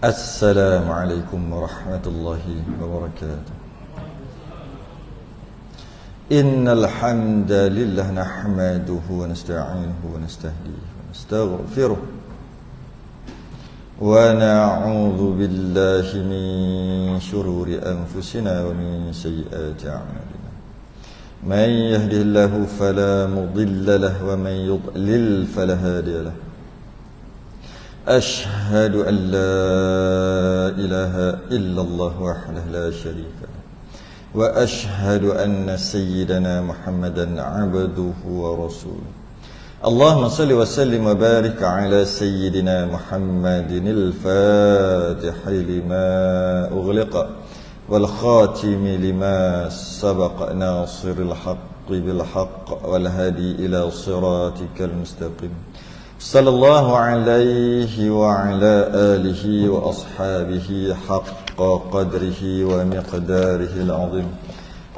Assalamualaikum warahmatullahi wabarakatuh. Innal hamdalillah nahmaduhu wa nasta'inuhu wa nastahdihi wa nastaghfiruh wa na'udzu billahi min shururi anfusina wa min sayyiati a'malina. Man yahdihillahu fala mudilla lahu wa man yudlil fala hadiya lahu. أشهد أن لا إله إلا الله وحده لا شريك له وأشهد أن سيدنا محمدا عبده ورسوله. اللهم صل وسلم وبارك على سيدنا محمد الفاتح لما أغلق والخاتم لما سبق ناصر الحق بالحق والهادي إلى صراطك المستقيم. صلى الله عليه وعلى آله وأصحابه حق قدره ومقداره العظيم.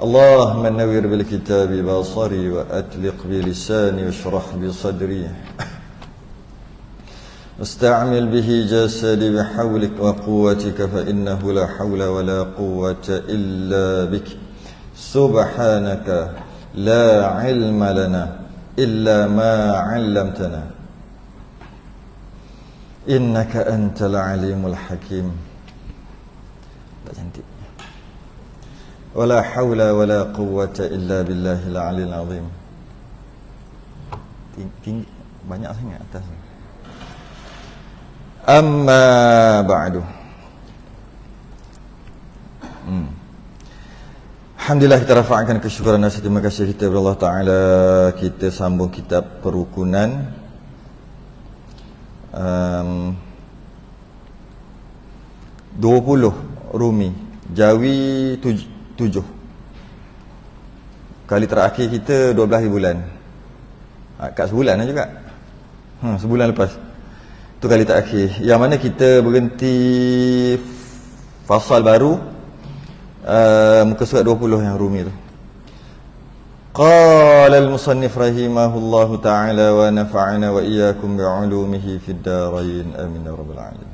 اللهم نوّر بالكتاب بصري وأطلق بلساني واشرح بصدري واستعمل به جسدي بحولك وقوتك فإنه لا حول ولا قوة إلا بك. سبحانك لا علم لنا إلا ما علمتنا Innaka antal alimul hakim. Tak cantik. Wala hawla wala quwwata illa billahil aliyil azim. Tinggi banyak sangat atas. Amma ba'du. Alhamdulillah, kita rafa'kan kesyukuran dan terima kasih kita kepada Allah Ta'ala. Kita sambung kitab perukunan 20 Rumi Jawi 7. Kali terakhir kita 12 bulan. Kat sebulan juga. Sebulan lepas. Itu kali terakhir. Yang mana kita berhenti fasal baru muka surat 20 yang Rumi tu. Qala al-musannif rahimahullahu ta'ala wa nafa'ana wa iyyakum bi'ulumihi fid darain amin ya rabbal alamin.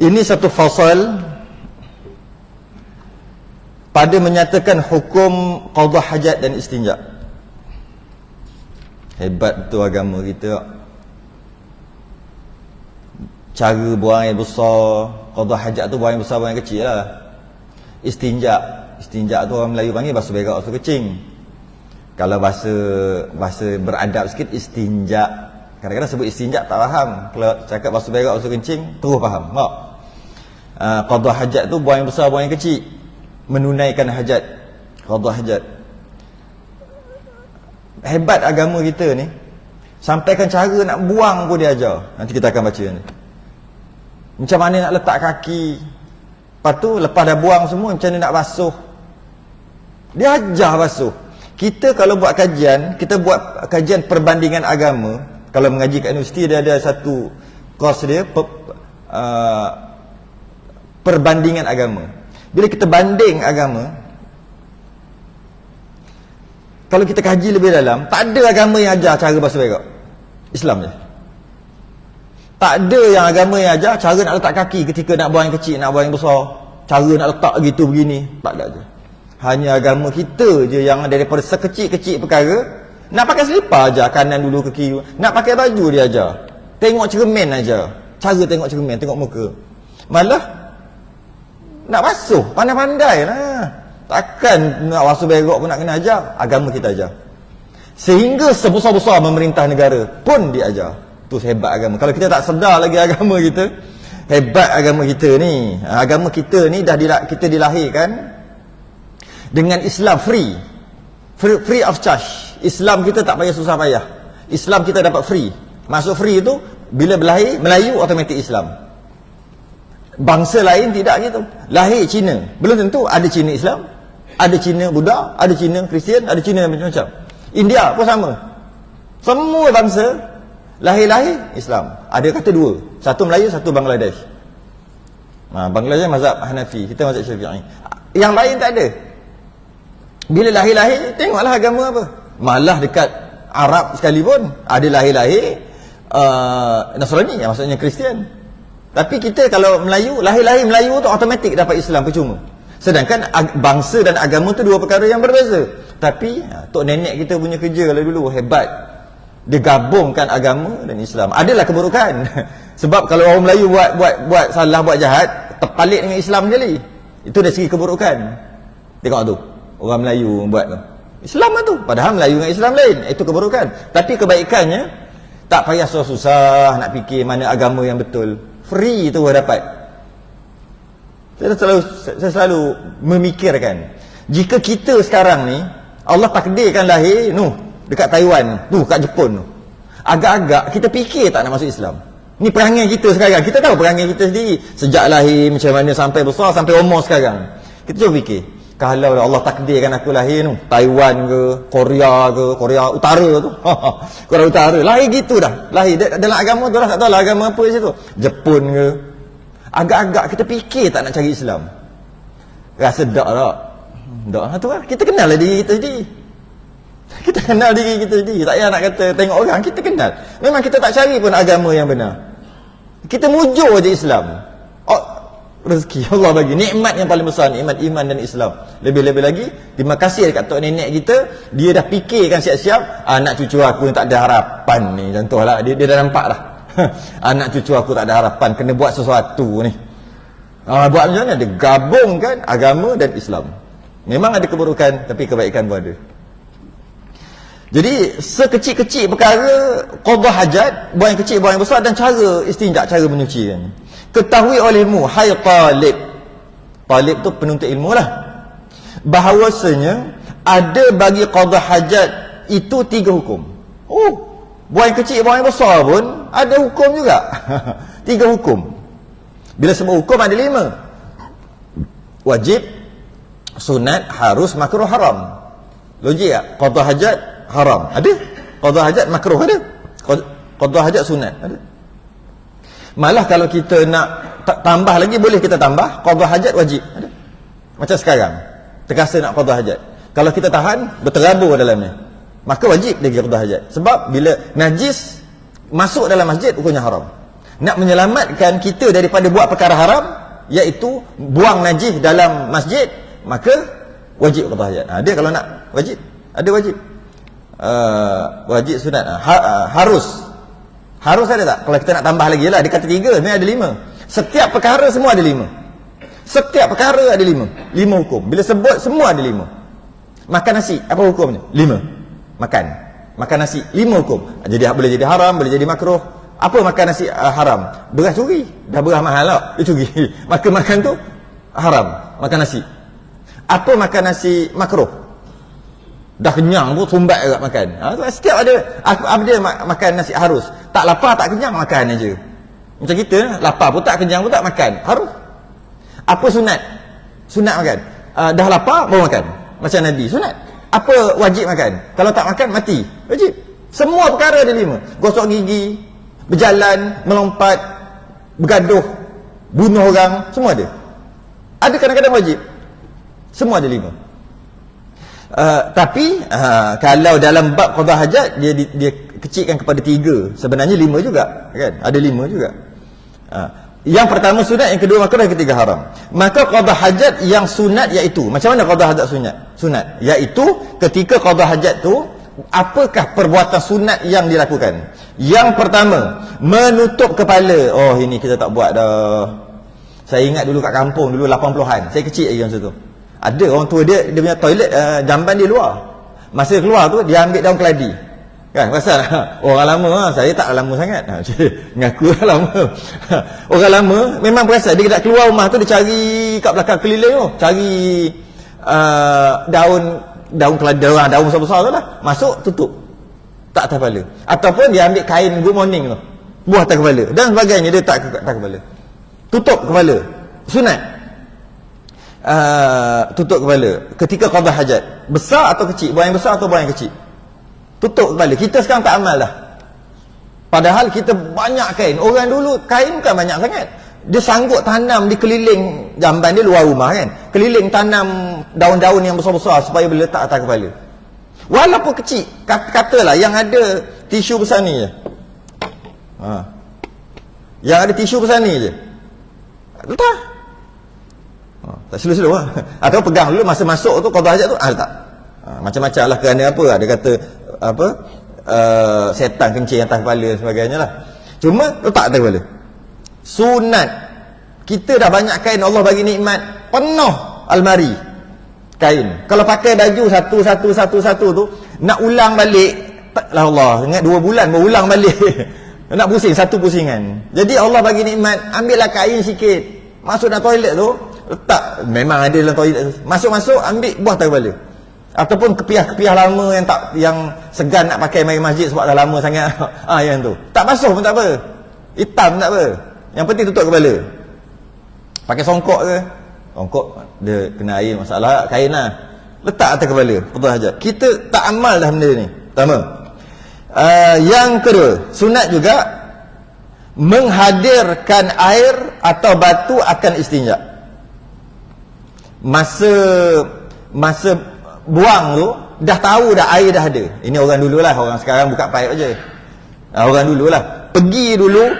Ini satu fasal pada menyatakan hukum qada hajat dan istinja. Hebat tu agama kita. Cara buang air besar, qada hajat tu buang air besar, buang air kecil lah. Istinja tu orang Melayu panggil basuh berak, basuh kecing. Kalau bahasa beradab sikit, istinja. Kadang-kadang sebut istinja tak faham. Kalau cakap basuh berak, basuh kencing, terus faham. Tak? Qada hajat tu buang air besar, buang air kecil. Menunaikan hajat, qada hajat. Hebat agama kita ni. Sampaikan cara nak buang pun dia ajar. Nanti kita akan baca ni. Macam mana nak letak kaki. Lepas tu lepas dah buang semua, macam mana nak basuh. Dia ajar basuh. Kita kalau buat kajian, kita buat kajian perbandingan agama. Kalau mengaji kat universiti, dia ada satu course dia, perbandingan agama. Bila kita banding agama, kalau kita kaji lebih dalam, tak ada agama yang ajar cara basuh berak. Islam je. Tak ada yang agama yang ajar cara nak letak kaki ketika nak buang yang kecil, nak buang yang besar. Cara nak letak gitu begini. Tak ada je. Hanya agama kita je yang daripada sekecil-kecil perkara, nak pakai selipar aja, kanan dulu ke kiri. Nak pakai baju dia ajar. Tengok cermin aja. Cara tengok cermin, tengok muka. Malah nak basuh, pandai-pandai lah. Takkan nak basuh berak pun nak kena ajar. Agama kita ajar. Sehingga sebesar-besar memerintah negara pun diajar. Tu hebat agama. Kalau kita tak sedar lagi agama kita, hebat agama kita ni. Agama kita ni kita dilahirkan dengan Islam free of charge. Islam kita tak payah susah payah. Islam kita dapat free. Masuk free tu bila berlahir Melayu automatik Islam. Bangsa lain tidak gitu. Lahir Cina, belum tentu ada Cina Islam, ada Cina Buddha, ada Cina Kristian, ada Cina macam-macam. India pun sama. Semua bangsa lahir-lahir Islam. Ada kata dua. Satu Melayu, satu Bangladesh. Bangladesh mazhab Hanafi, kita mazhab Syafi'i. Yang lain tak ada. Bila lahir-lahir, tengoklah agama apa. Malah dekat Arab sekalipun ada lahir-lahir Nasrani, yang maksudnya Kristian. Tapi kita kalau Melayu, lahir-lahir Melayu tu automatik dapat Islam percuma. Sedangkan bangsa dan agama tu dua perkara yang berbeza. Tapi tok nenek kita punya kerja kalau dulu hebat. Dia gabungkan agama dan Islam. Adalah keburukan. Sebab kalau orang Melayu buat salah, buat jahat, terpalit dengan Islam sekali. Itu dari segi keburukan. Tengok tu. Orang Melayu buat tu. Islam lah tu. Padahal Melayu dengan Islam lain. Itu keburukan. Tapi kebaikannya, tak payah susah-susah nak fikir mana agama yang betul. Free tu dapat. Saya selalu memikirkan, jika kita sekarang ni Allah takdirkan lahir dekat Taiwan tu, kat Jepun tu, agak-agak kita fikir tak nak masuk Islam. Ni perangai kita sekarang. Kita tahu perangai kita sendiri sejak lahir macam mana sampai besar, sampai umur sekarang. Kita cuba fikir, kalau Allah takdirkan aku lahir Taiwan ke, Korea Utara tu Korea Utara, lahir gitu dah. Lahir dalam agama tu lah, tak tahu lah agama apa di situ, Jepun ke. Agak-agak kita fikir tak nak cari Islam. Rasa tak tak? Tak lah tu lah. Kita kenal lah diri kita sendiri. Kita kenal diri kita sendiri. Tak payah nak kata tengok orang, kita kenal. Memang kita tak cari pun agama yang benar. Kita mujur je Islam. Rezeki Allah bagi. Nikmat yang paling besar, nikmat iman dan Islam. Lebih-lebih lagi, terima kasih dekat tok nenek kita. Dia dah fikirkan siap-siap, anak cucu aku yang tak ada harapan ni, contohlah. Dia dah nampak dah. Anak cucu aku tak ada harapan, kena buat sesuatu ni. Buat macam mana? Dia gabungkan agama dan Islam. Memang ada keburukan, tapi kebaikan pun ada. Jadi sekecil-kecil perkara, qada hajat, buang yang kecil, buang yang besar, dan cara istinja, cara menyucikan. Ketahui olehmu, hai talib. Talib tu penuntut ilmu lah. Bahawasanya ada bagi qada hajat itu 3 hukum. Buang yang kecil, buang yang besar pun ada hukum juga. 3 hukum. Bila sebut hukum ada 5. Wajib, sunat, harus, makruh, haram. Logik tak? Qada hajat haram ada, qada hajat makruh ada, qada hajat sunat ada. Malah kalau kita nak tambah lagi, boleh kita tambah qada hajat wajib ada. Macam sekarang terkasa nak qada hajat, kalau kita tahan berterabur dalamnya, maka wajib lagi qada hajat. Sebab bila najis masuk dalam masjid, hukumnya haram. Nak menyelamatkan kita daripada buat perkara haram, iaitu buang najis dalam masjid, maka wajib qada hajat. Dia kalau nak wajib, ada wajib. Wajib, sunat, harus ada tak? Kalau kita nak tambah lagi lah, dia kata 3, sebenarnya ada 5. Setiap perkara semua ada 5. Setiap perkara ada 5 hukum. Bila sebut semua ada 5. Makan nasi, apa hukumnya? 5. Makan nasi 5 hukum. Jadi boleh jadi haram, boleh jadi makruh. Apa makan nasi haram? Beras curi. Dah beras mahal lah, dia curi. Maka makan tu haram, makan nasi. Apa makan nasi makruh? Dah kenyang pun sumbat juga makan. Setiap ada makan nasi harus. Tak lapar, tak kenyang, makan aja. Macam kita, lapar pun tak, kenyang pun tak, makan. Harus. Apa sunat? Sunat makan. Dah lapar, baru makan. Macam Nabi, sunat. Apa wajib makan? Kalau tak makan, mati. Wajib. Semua perkara ada 5. Gosok gigi, berjalan, melompat, bergaduh, bunuh orang, semua ada. Ada kadang-kadang wajib. Semua ada 5. Tapi kalau dalam bab qada hajat, dia kecilkan kepada 3. Sebenarnya 5 juga, kan? Ada 5 juga. Yang pertama sunat, yang kedua makruh, yang ketiga haram. Maka qada hajat yang sunat iaitu, macam mana qada hajat sunat? Iaitu ketika qada hajat tu, apakah perbuatan sunat yang dilakukan? Yang pertama, menutup kepala. Ini kita tak buat dah. Saya ingat dulu kat kampung, dulu 80-an, saya kecil lagi masa tu. Ada orang tua dia punya toilet, jamban dia luar. Masa keluar tu, dia ambil daun keladi. Kan, pasal orang lama, saya tak lama sangat. Ngaku lama. Orang lama memang perasan, dia nak keluar rumah tu, dia cari kat belakang keliling tu, cari daun keladi, daun besar-besar tu lah. Masuk, tutup. Tak atas kepala. Ataupun dia ambil kain good morning tu, buah atas kepala. Dan sebagainya, dia tak atas kepala. Tutup kepala. Sunat. Tutup kepala ketika qada hajat, besar atau kecil, buang yang besar atau buang yang kecil, tutup kepala. Kita sekarang tak amal dah, padahal kita banyak kain. Orang dulu kain bukan banyak sangat, dia sanggup tanam di keliling jamban dia luar rumah kan, keliling tanam daun-daun yang besar-besar supaya boleh letak atas kepala. Walaupun kecil, katalah yang ada tisu besar ni je. Yang ada tisu besar ni je, letak. Tak slow-slow lah. Atau pegang dulu masa masuk tu, qada hajat tu, letak. Macam-macam lah, kerana apa, ada kata apa, setan kencing atas kepala dan sebagainya lah. Cuma letak atas kepala. Sunat. Kita dah banyak kain, Allah bagi nikmat penuh almari kain. Kalau pakai baju satu tu, nak ulang balik, lah Allah, ingat 2 bulan berulang balik. Nak pusing, satu pusingan. Jadi Allah bagi nikmat, ambillah kain sikit, masuk dalam toilet tu, letak, memang ada dalam toilet tu, masuk-masuk, ambil, buah atas kepala. Ataupun kepiah-kepiah lama yang segan nak pakai mari masjid sebab dah lama sangat. Yang tu, tak basuh pun tak apa, hitam tak apa, yang penting tutup kepala. Pakai songkok ke, songkok dia kena air, masalah kain lah, letak atas kepala, qada hajat. Kita tak amal dah benda ni. Pertama. Yang kedua, sunat juga menghadirkan air atau batu akan istinja. Masa buang tu dah tahu dah air dah ada. Ini orang dululah, orang sekarang buka paip aja. Orang dululah, pergi dulu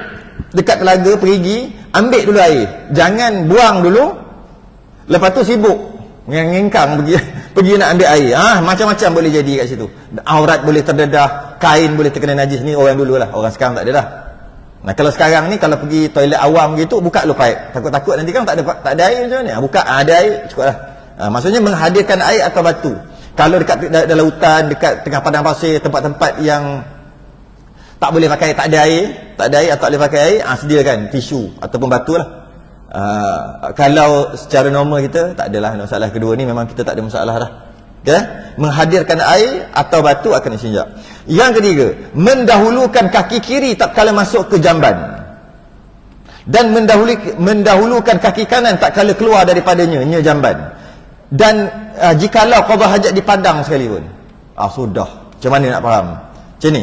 dekat telaga, pergi ambil dulu air, jangan buang dulu lepas tu sibuk ngengkang pergi nak ambil air. Macam-macam boleh jadi kat situ. Aurat boleh terdedah, kain boleh terkena najis. Ni orang dululah, orang sekarang tak ada dah. Nah, kalau sekarang ni kalau pergi toilet awam gitu, buka dulu paip, takut-takut nanti kan tak ada air macam mana. Buka, ada air cukup lah. Maksudnya menghadirkan air atau batu. Kalau dekat dalam hutan, dekat tengah padang pasir, tempat-tempat yang tak boleh pakai, tak ada air atau tak boleh pakai air, sediakan tisu ataupun batu lah. Kalau secara normal kita tak adalah masalah. Kedua ni memang kita tak ada masalah dah. Okay? Menghadirkan air atau batu akan istinja. Yang ketiga, mendahulukan kaki kiri tak kala masuk ke jamban, dan mendahulukan kaki kanan tak kala keluar daripadanya jamban. Dan jikalau qada hajat di padang sekalipun. Sudah. Macam mana nak faham? Macam ni.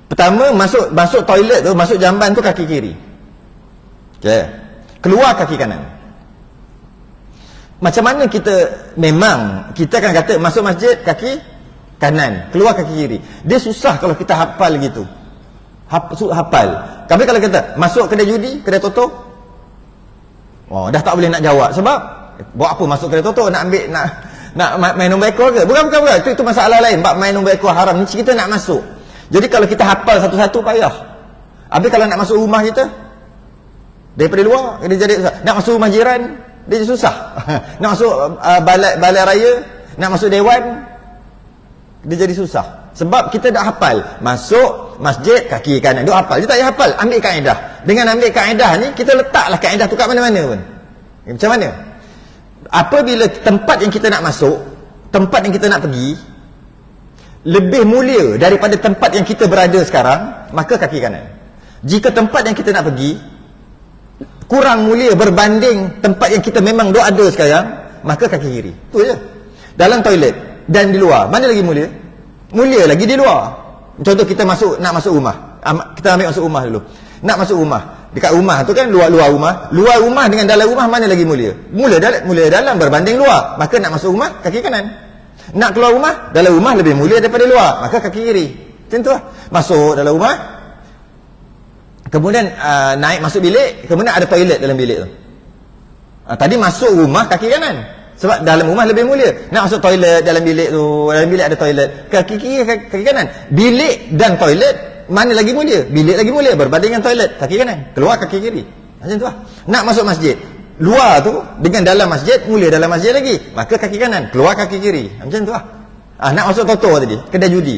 Pertama, masuk toilet tu, masuk jamban tu kaki kiri. Okay. Keluar kaki kanan. Macam mana memang kita akan kata masuk masjid kaki kanan, keluar kaki kiri. Dia susah kalau kita hafal gitu. Hafal. Tapi kalau kita masuk kedai judi, kedai toto, dah tak boleh nak jawab. Sebab buat apa masuk kedai toto, nak ambil nak main nombor ekor ke? Bukan. Itu masalah lain. Bab main nombor ekor haram ni kita nak masuk. Jadi kalau kita hafal satu-satu payah. Habis kalau nak masuk rumah kita daripada luar, dia jadi susah. Nak masuk rumah jiran, dia jadi susah. Nak masuk balai raya, nak masuk dewan, dia jadi susah. Sebab kita dah hafal, masuk masjid kaki kanan, dia hafal. Dia tak payah hafal, ambil kaedah. Dengan ambil kaedah ni, kita letaklah kaedah tu kat mana-mana pun. Macam mana? Apabila tempat yang kita nak masuk, tempat yang kita nak pergi lebih mulia daripada tempat yang kita berada sekarang, maka kaki kanan. Jika tempat yang kita nak pergi kurang mulia berbanding tempat yang kita memang ada sekarang, maka kaki kiri. Itu je. Dalam toilet dan di luar, mana lagi mulia? Mulia lagi di luar. Contoh kita nak masuk rumah. Kita ambil masuk rumah dulu. Nak masuk rumah. Dekat rumah tu kan luar rumah. Luar rumah dengan dalam rumah mana lagi mulia? Mulia dalam berbanding luar. Maka nak masuk rumah kaki kanan. Nak keluar rumah, dalam rumah lebih mulia daripada luar, maka kaki kiri. Macam tu lah. Masuk dalam rumah, kemudian naik masuk bilik, kemudian ada toilet dalam bilik tu. Tadi masuk rumah kaki kanan, sebab dalam rumah lebih mulia. Nak masuk toilet dalam bilik tu, dalam bilik ada toilet, kaki kiri, kaki kanan. Bilik dan toilet mana lagi mulia? Bilik lagi mulia berbanding dengan toilet, kaki kanan. Keluar kaki kiri. Macam tu lah. Nak masuk masjid, luar tu dengan dalam masjid, mulia dalam masjid lagi, maka kaki kanan, keluar kaki kiri. Macam tu lah. Nak masuk toto tadi, kedai judi,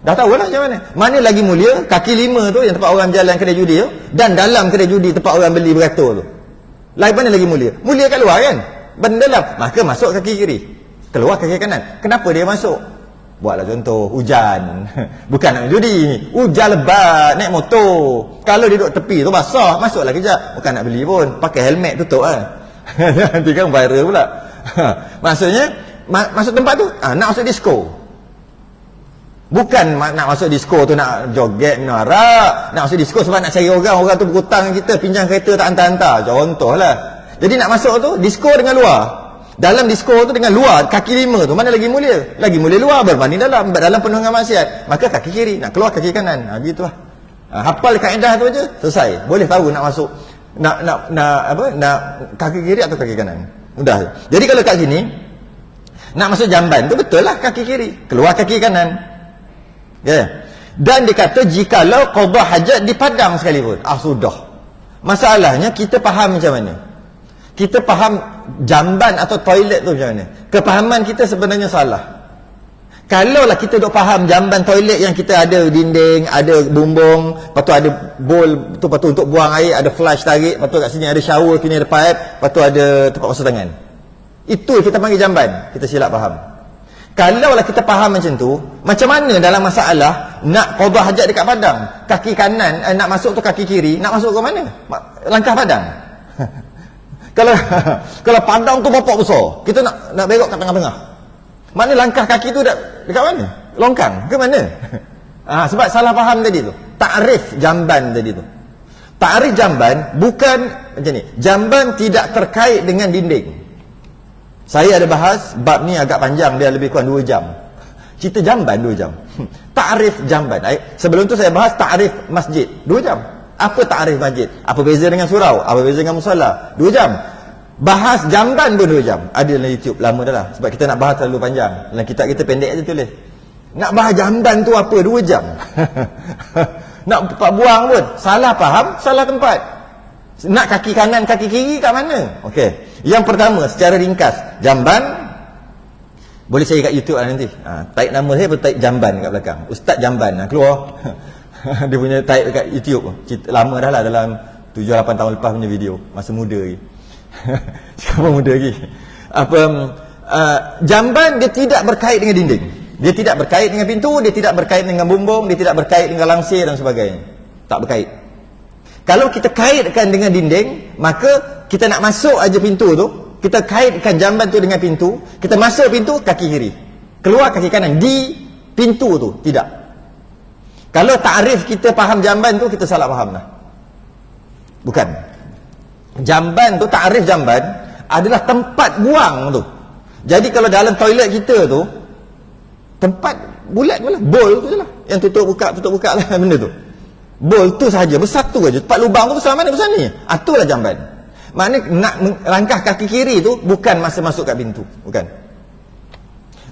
dah tahu lah macam mana. Mana lagi mulia, kaki 5 tu yang tempat orang jalan kedai judi tu, dan dalam kedai judi tempat orang beli beratur tu. Lain mana lagi mulia? Mulia kat luar kan, benda dalam, maka masuk kaki kiri, keluar kaki kanan. Kenapa dia masuk? Buatlah contoh, hujan. Bukan nak judi, hujan lebat, naik motor. Kalau dia duduk tepi tu basah, masuklah kejap. Bukan nak beli pun, pakai helmet tutup lah. Nanti kan viral pula. Maksudnya, masuk tempat tu, nak masuk disco. Bukan nak masuk disco tu nak joget, minum arak. Nak masuk disco sebab nak cari orang tu berhutang dengan kita, pinjam kereta tak hantar-hantar. Contoh lah. Jadi nak masuk tu disko dengan luar. Dalam disko tu dengan luar kaki 5 tu mana lagi mulia? Lagi mulia luar berbanding dalam. Dalam penuh dengan maksiat, maka kaki kiri, nak keluar kaki kanan. Begitulah. Hafal kaedah tu aja, selesai. Boleh tahu nak masuk nak kaki kiri atau kaki kanan. Mudah. Jadi kalau kat sini nak masuk jamban tu betul lah kaki kiri, keluar kaki kanan. Ya. Dan dia kata jikalau qada hajat di padang sekalipun, sudah. Masalahnya kita faham macam mana? Kita faham jamban atau toilet tu macam mana? Kefahaman kita sebenarnya salah. Kalaulah kita duk faham jamban toilet yang kita ada dinding, ada bumbung, lepas tu ada bowl tu, lepas tu untuk buang air, ada flush tarik, lepas tu kat sini ada shower, sini ada pipe, lepas tu ada tempat basuh tangan. Itu kita panggil jamban. Kita silap faham. Kalaulah kita faham macam tu, macam mana dalam masalah nak qada hajat dekat padang, kaki kanan nak masuk tu kaki kiri, nak masuk ke mana? Langkah padang. Kalau padang tu bapak besar, kita nak berok kat tengah-tengah. Mana langkah kaki tu dekat mana? Longkang ke mana? Sebab salah faham tadi tu. Takrif jamban tadi tu. Takrif jamban bukan macam ni. Jamban tidak terkait dengan dinding. Saya ada bahas bab ni agak panjang, dia lebih kurang 2 jam. Cerita jamban 2 jam. Takrif jamban. Sebelum tu saya bahas takrif masjid 2 jam. Apa takrif masjid? Apa beza dengan surau? Apa beza dengan musalla? 2 jam. Bahas jamban pun 2 jam. Ada dalam YouTube, lama dah lah. Sebab kita nak bahas terlalu panjang. Dalam kitab kita pendek aja tulis. Nak bahas jamban tu apa 2 jam. Nak buang pun salah faham, salah tempat. Nak kaki kanan, kaki kiri kat mana? Okey. Yang pertama secara ringkas, jamban boleh saya kat YouTube lah nanti. Type nama saya atau type jamban kat belakang. Ustaz Jamban keluar. Dia punya type dekat YouTube. Lama dah lah, dalam 7-8 tahun lepas punya video. Masa muda lagi. Sekarang muda lagi. Jamban dia tidak berkait dengan dinding. Dia tidak berkait dengan pintu, dia tidak berkait dengan bumbung, dia tidak berkait dengan langsir dan sebagainya. Tak berkait. Kalau kita kaitkan dengan dinding, maka kita nak masuk aja pintu tu, kita kaitkan jamban tu dengan pintu, kita masuk pintu kaki kiri, keluar kaki kanan di pintu tu. Tidak. Kalau takrif kita faham jamban tu, kita salah faham lah. Bukan. Jamban tu, takrif jamban adalah tempat buang tu. Jadi kalau dalam toilet kita tu, tempat bulat pun lah, bowl tu je lah, yang tutup buka lah benda tu. Bowl tu sahaja, bersatu aja. Tempat lubang tu besar mana? Besar ni. Itulah jamban. Maknanya nak langkah kaki kiri tu bukan masa masuk kat pintu. Bukan.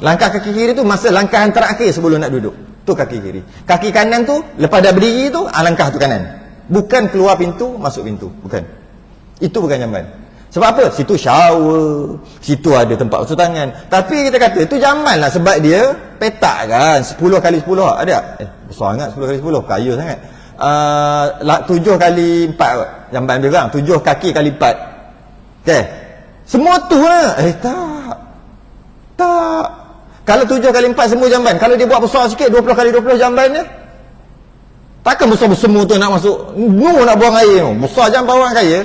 Langkah kaki kiri tu masa langkahan terakhir sebelum nak duduk. Tu kaki kiri. Kaki kanan tu lepas dah berdiri tu, langkah tu kanan. Bukan keluar pintu, masuk pintu. Bukan. Itu bukan jamban. Sebab apa? Situ shower, situ ada tempat basuh tangan. Tapi kita kata itu jamban lah sebab dia petak kan. 10 kali 10 ada? Besar sangat 10 kali 10. Kaya sangat. 7 kali 4 jamban dia kan, 7 kaki kali 4. Okey. Semua tu lah. Tak. Kalau 7 kali 4 semua jamban. Kalau dia buat besar sikit, 20 kali 20 jamban dia, takkan besar-besar semua tu nak masuk. Nak buang air tu. Besar jamban orang kaya.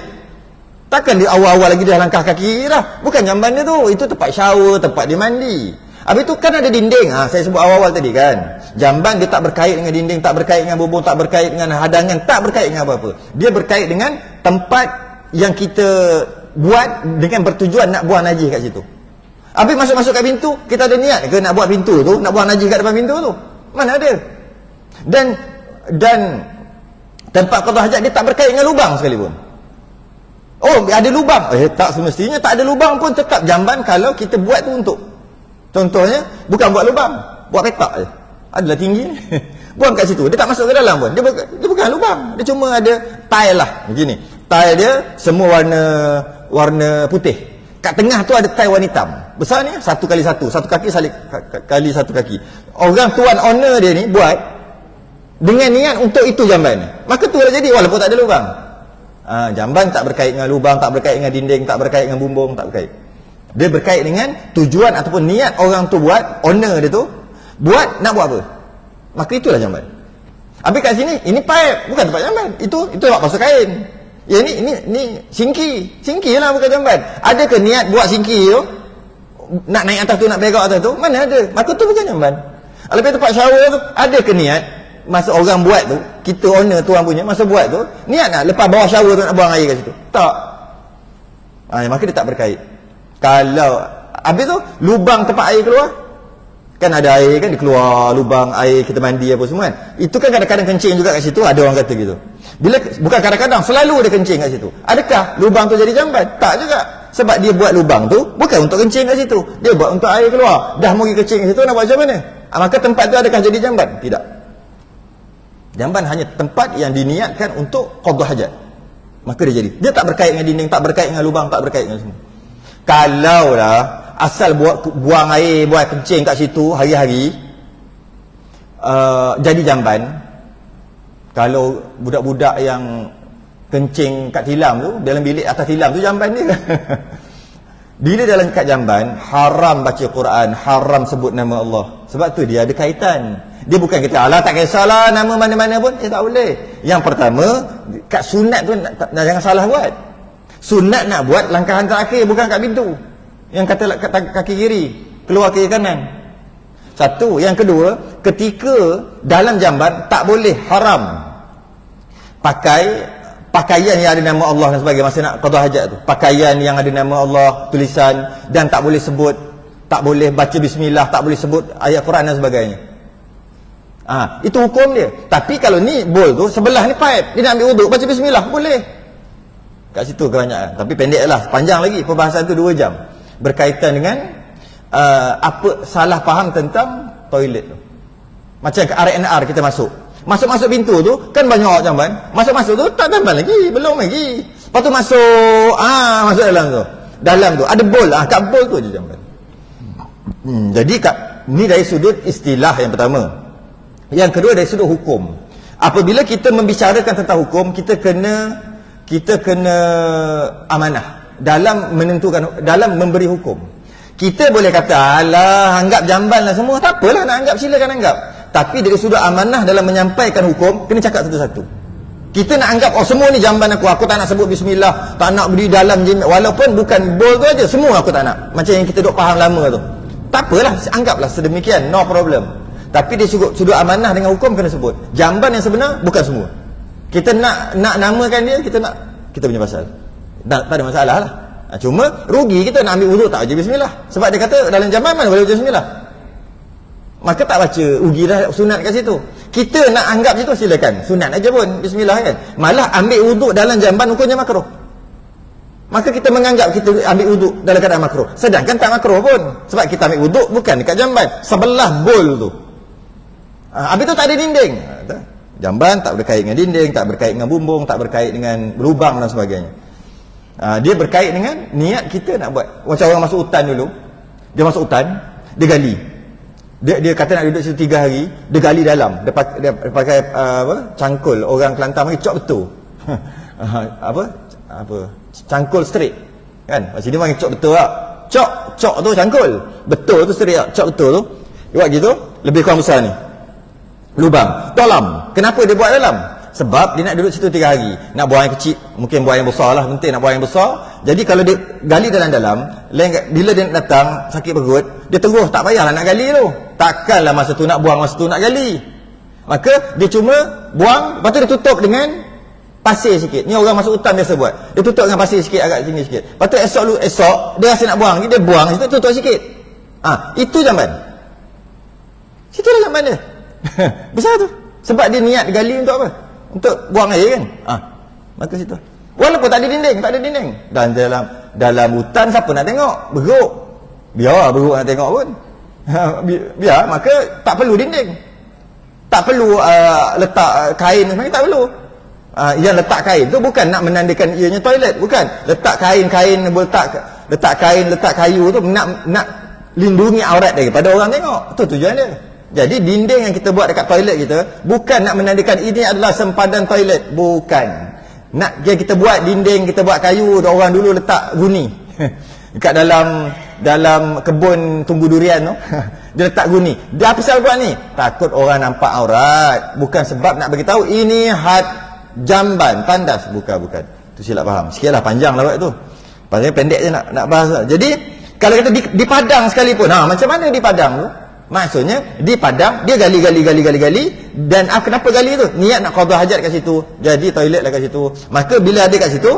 Takkan di awal-awal lagi dia langkah kaki dah. Bukan jamban dia tu. Itu tempat shower, tempat dia mandi. Habis tu kan ada dinding. Saya sebut awal-awal tadi kan. Jamban dia tak berkait dengan dinding, tak berkait dengan bumbung, tak berkait dengan hadangan, tak berkait dengan apa-apa. Dia berkait dengan tempat yang kita buat dengan bertujuan nak buang najis kat situ. Habis masuk-masuk kat pintu, kita ada niat ke nak buat pintu tu, nak buang najis kat depan pintu tu? Mana ada? Dan tempat qada hajat dia tak berkait dengan lubang sekalipun. Oh, ada lubang. Tak semestinya tak ada lubang pun tetap jamban kalau kita buat tu untuk. Contohnya, bukan buat lubang, buat petak je. Adalah tinggi. Buang kat situ. Dia tak masuk ke dalam pun. Dia bukan lubang. Dia cuma ada tile lah. Begini. Tile dia semua warna putih. Kat tengah tu ada tile warna hitam. Besar ni, 1 kali 1. 1 kaki kali 1 kaki. Orang tuan owner dia ni buat dengan niat untuk itu jamban. Maka tu dah jadi walaupun tak ada lubang. Jamban tak berkait dengan lubang, tak berkait dengan dinding, tak berkait dengan bumbung, tak berkait. Dia berkait dengan tujuan ataupun niat orang tu buat, owner dia tu buat nak buat apa. Maka itulah jamban. Habis kat sini, ini pipe, bukan tempat jamban. Itu tempat basuh kain. Ya ini singki. Singki lah bukan jamban. Ada ke niat buat singki tu? Nak naik atas tu, nak berak atas tu? Mana ada. Maka tu bukan jamban. Lepas tempat shower tu, ada ke niat masa orang buat tu, kita owner tu orang punya, masa buat tu, niat nak lepas bawah shower tu nak buang air kat situ? Tak. Maka dia tak berkait. Kalau habis tu lubang tempat air keluar, kan ada air kan, dia keluar lubang air kita mandi apa semua kan, itu kan kadang-kadang kencing juga kat situ, ada orang kata gitu. Bila bukan kadang-kadang, selalu ada kencing kat situ, adakah lubang tu jadi jamban? Tak juga. Sebab dia buat lubang tu bukan untuk kencing kat situ, dia buat untuk air keluar. Dah mau pergi kencing kat situ, nak buat macam mana? Maka tempat tu adakah jadi jamban? Tidak. Jamban hanya tempat yang diniatkan untuk qada hajat, maka dia jadi. Dia tak berkait dengan dinding, tak berkait dengan lubang, tak berkait dengan semua. Kalau lah asal buang air, buang kencing kat situ hari-hari, jadi jamban. Kalau budak-budak yang kencing kat tilam tu, dalam bilik atas tilam tu, jamban dia. Bila dalam kat jamban, haram baca Quran, haram sebut nama Allah. Sebab tu dia ada kaitan. Dia bukan kata, alah tak kisahlah nama mana-mana pun. Tak boleh. Yang pertama, kat sunat tu jangan salah buat. Sunat nak buat langkahan terakhir, bukan kat pintu. Yang kata kaki kiri, keluar kiri kanan. Satu. Yang kedua, ketika dalam jamban tak boleh, haram pakai pakaian yang ada nama Allah dan sebagainya masa nak qada hajat tu. Pakaian yang ada nama Allah, tulisan, dan tak boleh sebut, tak boleh baca bismillah, tak boleh sebut ayat Quran dan sebagainya. Itu hukum dia. Tapi kalau ni bowl tu, sebelah ni pipe, dia nak ambil wuduk, baca bismillah, boleh. Kat situ kebanyakan. Tapi pendek lah, panjang lagi perbahasan tu 2 jam. Berkaitan dengan apa salah faham tentang toilet tu. Macam ke R&R kita masuk pintu tu kan banyak jamban, masuk tu tak jamban lagi, belum lagi. Lepas tu masuk dalam tu ada bowl, kat bowl tu je jamban. Jadi ni dari sudut istilah yang pertama. Yang kedua dari sudut hukum. Apabila kita membicarakan tentang hukum, kita kena amanah dalam menentukan, dalam memberi hukum. Kita boleh kata, alah anggap jamban lah semua, tak apalah nak anggap, silakan anggap. Tapi dari sudut amanah dalam menyampaikan hukum, kena cakap satu-satu. Kita nak anggap, semua ni jamban aku tak nak sebut bismillah, tak nak beri dalam jimik, walaupun bukan bowl tu aja, semua aku tak nak. Macam yang kita duk faham lama tu. Tak apalah, anggaplah sedemikian, no problem. Tapi dari sudut amanah dengan hukum kena sebut. Jamban yang sebenar bukan semua. Kita nak namakan dia, kita punya pasal. Tak ada masalah lah. Cuma rugi kita nak ambil wuduk tak baca bismillah. Sebab dia kata dalam jamban mana boleh baca bismillah. Maka tak baca, rugi dah sunat kat situ. Kita nak anggap situ, silakan, sunat aja pun bismillah kan. Malah ambil wuduk dalam jamban hukumnya makruh. Maka kita menganggap kita ambil wuduk dalam keadaan makruh, sedangkan tak makruh pun. Sebab kita ambil wuduk bukan dekat jamban, sebelah bowl tu. Habis tu tak ada dinding. Jamban tak berkait dengan dinding, tak berkait dengan bumbung, tak berkait dengan lubang dan sebagainya. Dia berkait dengan niat kita nak buat. Macam orang masuk hutan dulu, dia masuk hutan, dia gali. Dia kata nak duduk situ 3 hari, dia gali dalam. Dia pakai cangkul, orang Kelantan panggil cok betul. Cangkul straight. Kan? Macam dia panggil cok betul tak? Cok tu cangkul. Betul tu straight tak? Cok betul tu. Dia buat gitu, lebih kurang besar ni. Lubang, dalam. Kenapa dia buat dalam? Sebab dia nak duduk situ 3 hari. Nak buang yang kecil, mungkin buang yang besar lah, penting nak buang yang besar. Jadi kalau dia gali dalam-dalam, bila dia datang sakit perut, dia terus, tak payahlah nak gali tu. Takkanlah masa tu nak buang, masa tu nak gali. Maka dia cuma buang, lepas tu dia tutup dengan pasir sikit. Ni orang masuk hutan biasa buat. Dia tutup dengan pasir sikit, agak tinggi sikit. Lepas tu esok dia rasa nak buang, dia buang situ, tutup sikit. Itu jamban. Situlah jamban dia. Besar tu. Sebab dia niat gali untuk apa? Untuk buang air kan? Maka situ. Walaupun tak ada dinding. Dan dalam hutan siapa nak tengok? Beruk. Biar beruk nak tengok pun. Biar, maka tak perlu dinding. Tak perlu letak kain sebenarnya, tak perlu. Yang letak kain tu bukan nak menandakan ianya toilet, bukan. Letak kain, letak kain, letak kayu tu nak lindungi aurat daripada orang tengok. Itu tujuan dia. Jadi dinding yang kita buat dekat toilet kita bukan nak menandakan ini adalah sempadan toilet, bukan. Nak kita buat dinding, kita buat kayu, orang dulu letak guni dekat dalam kebun tunggu durian tu. Dia letak guni. Dia apa sebab buat ni? Takut orang nampak aurat, bukan sebab nak bagi tahu ini had jamban tandas, bukan. Tu silap faham. Sikitlah panjanglah buat tu. Pasal pendek je nak bahas. Jadi kalau kita di padang sekalipun, macam mana di padang tu? Maksudnya di padang dia gali dan kenapa gali tu? Niat nak qada hajat kat situ. Jadi toilet lah kat situ. Maka bila ada kat situ,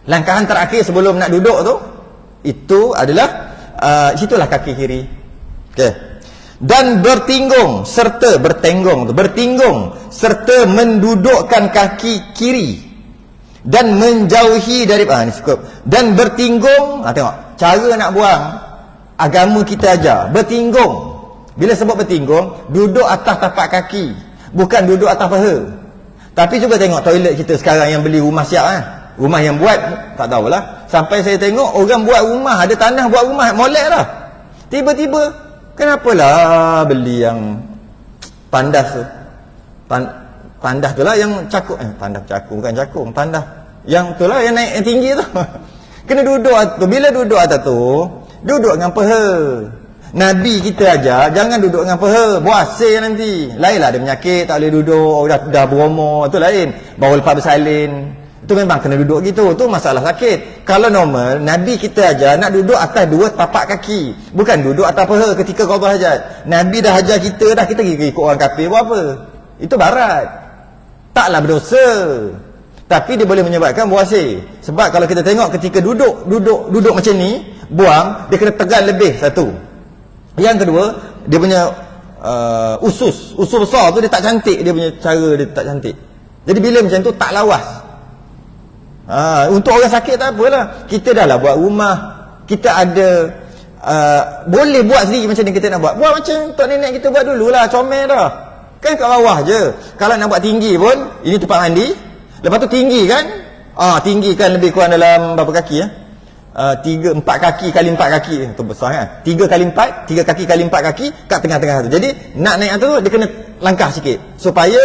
Langkahan terakhir sebelum nak duduk tu, itu adalah situlah kaki kiri. Okey. Dan bertinggung serta bertinggung serta mendudukkan kaki kiri dan menjauhi dari ni cukup. Dan bertinggung, tengok cara nak buang agama kita ajar. Bertinggung. Bila sebut bertinggung, duduk atas tapak kaki, bukan duduk atas paha. Tapi cuba tengok toilet kita sekarang yang beli rumah siap rumah yang buat tak tahulah. Sampai saya tengok orang buat rumah, ada tanah buat rumah, molek lah. Tiba-tiba kenapalah beli yang tandas tu? Tandas tu lah yang cakung. Tandas cakung, bukan cakung. Tandas yang tu lah yang naik yang tinggi tu. Kena duduk tu. Bila duduk atas tu, duduk dengan paha. Nabi kita ajar jangan duduk dengan paha, buasir nanti. Lainlah ada penyakit, tak boleh duduk, dah berumur, tu lain. Baru lepas bersalin, itu memang kena duduk gitu, tu masalah sakit. Kalau normal, Nabi kita ajar nak duduk atas dua tapak kaki, bukan duduk atas paha ketika qada hajat. Nabi dah ajar kita dah, kita ikut orang kafir buat apa? Itu barat. Taklah berdosa. Tapi dia boleh menyebabkan buasir. Sebab kalau kita tengok ketika duduk macam ni, buang, dia kena tegan lebih satu. Yang kedua, dia punya usus besar tu dia tak cantik, dia punya cara dia tak cantik. Jadi bila macam tu tak lawas. Untuk orang sakit tak apalah. Kita dah lah buat rumah, kita ada boleh buat sendiri macam ni kita nak buat. Buat macam tok nenek kita buat dululah, comel dah. Kan kat bawah je. Kalau nak buat tinggi pun, ini tempat mandi. Lepas tu tinggi kan? Tinggi kan lebih kurang dalam berapa kaki 4 kaki kali 4 kaki tu besar kan. 3 kali 4, 3 kaki kali 4 kaki kat tengah-tengah tu. Jadi nak naik tu dia kena langkah sikit supaya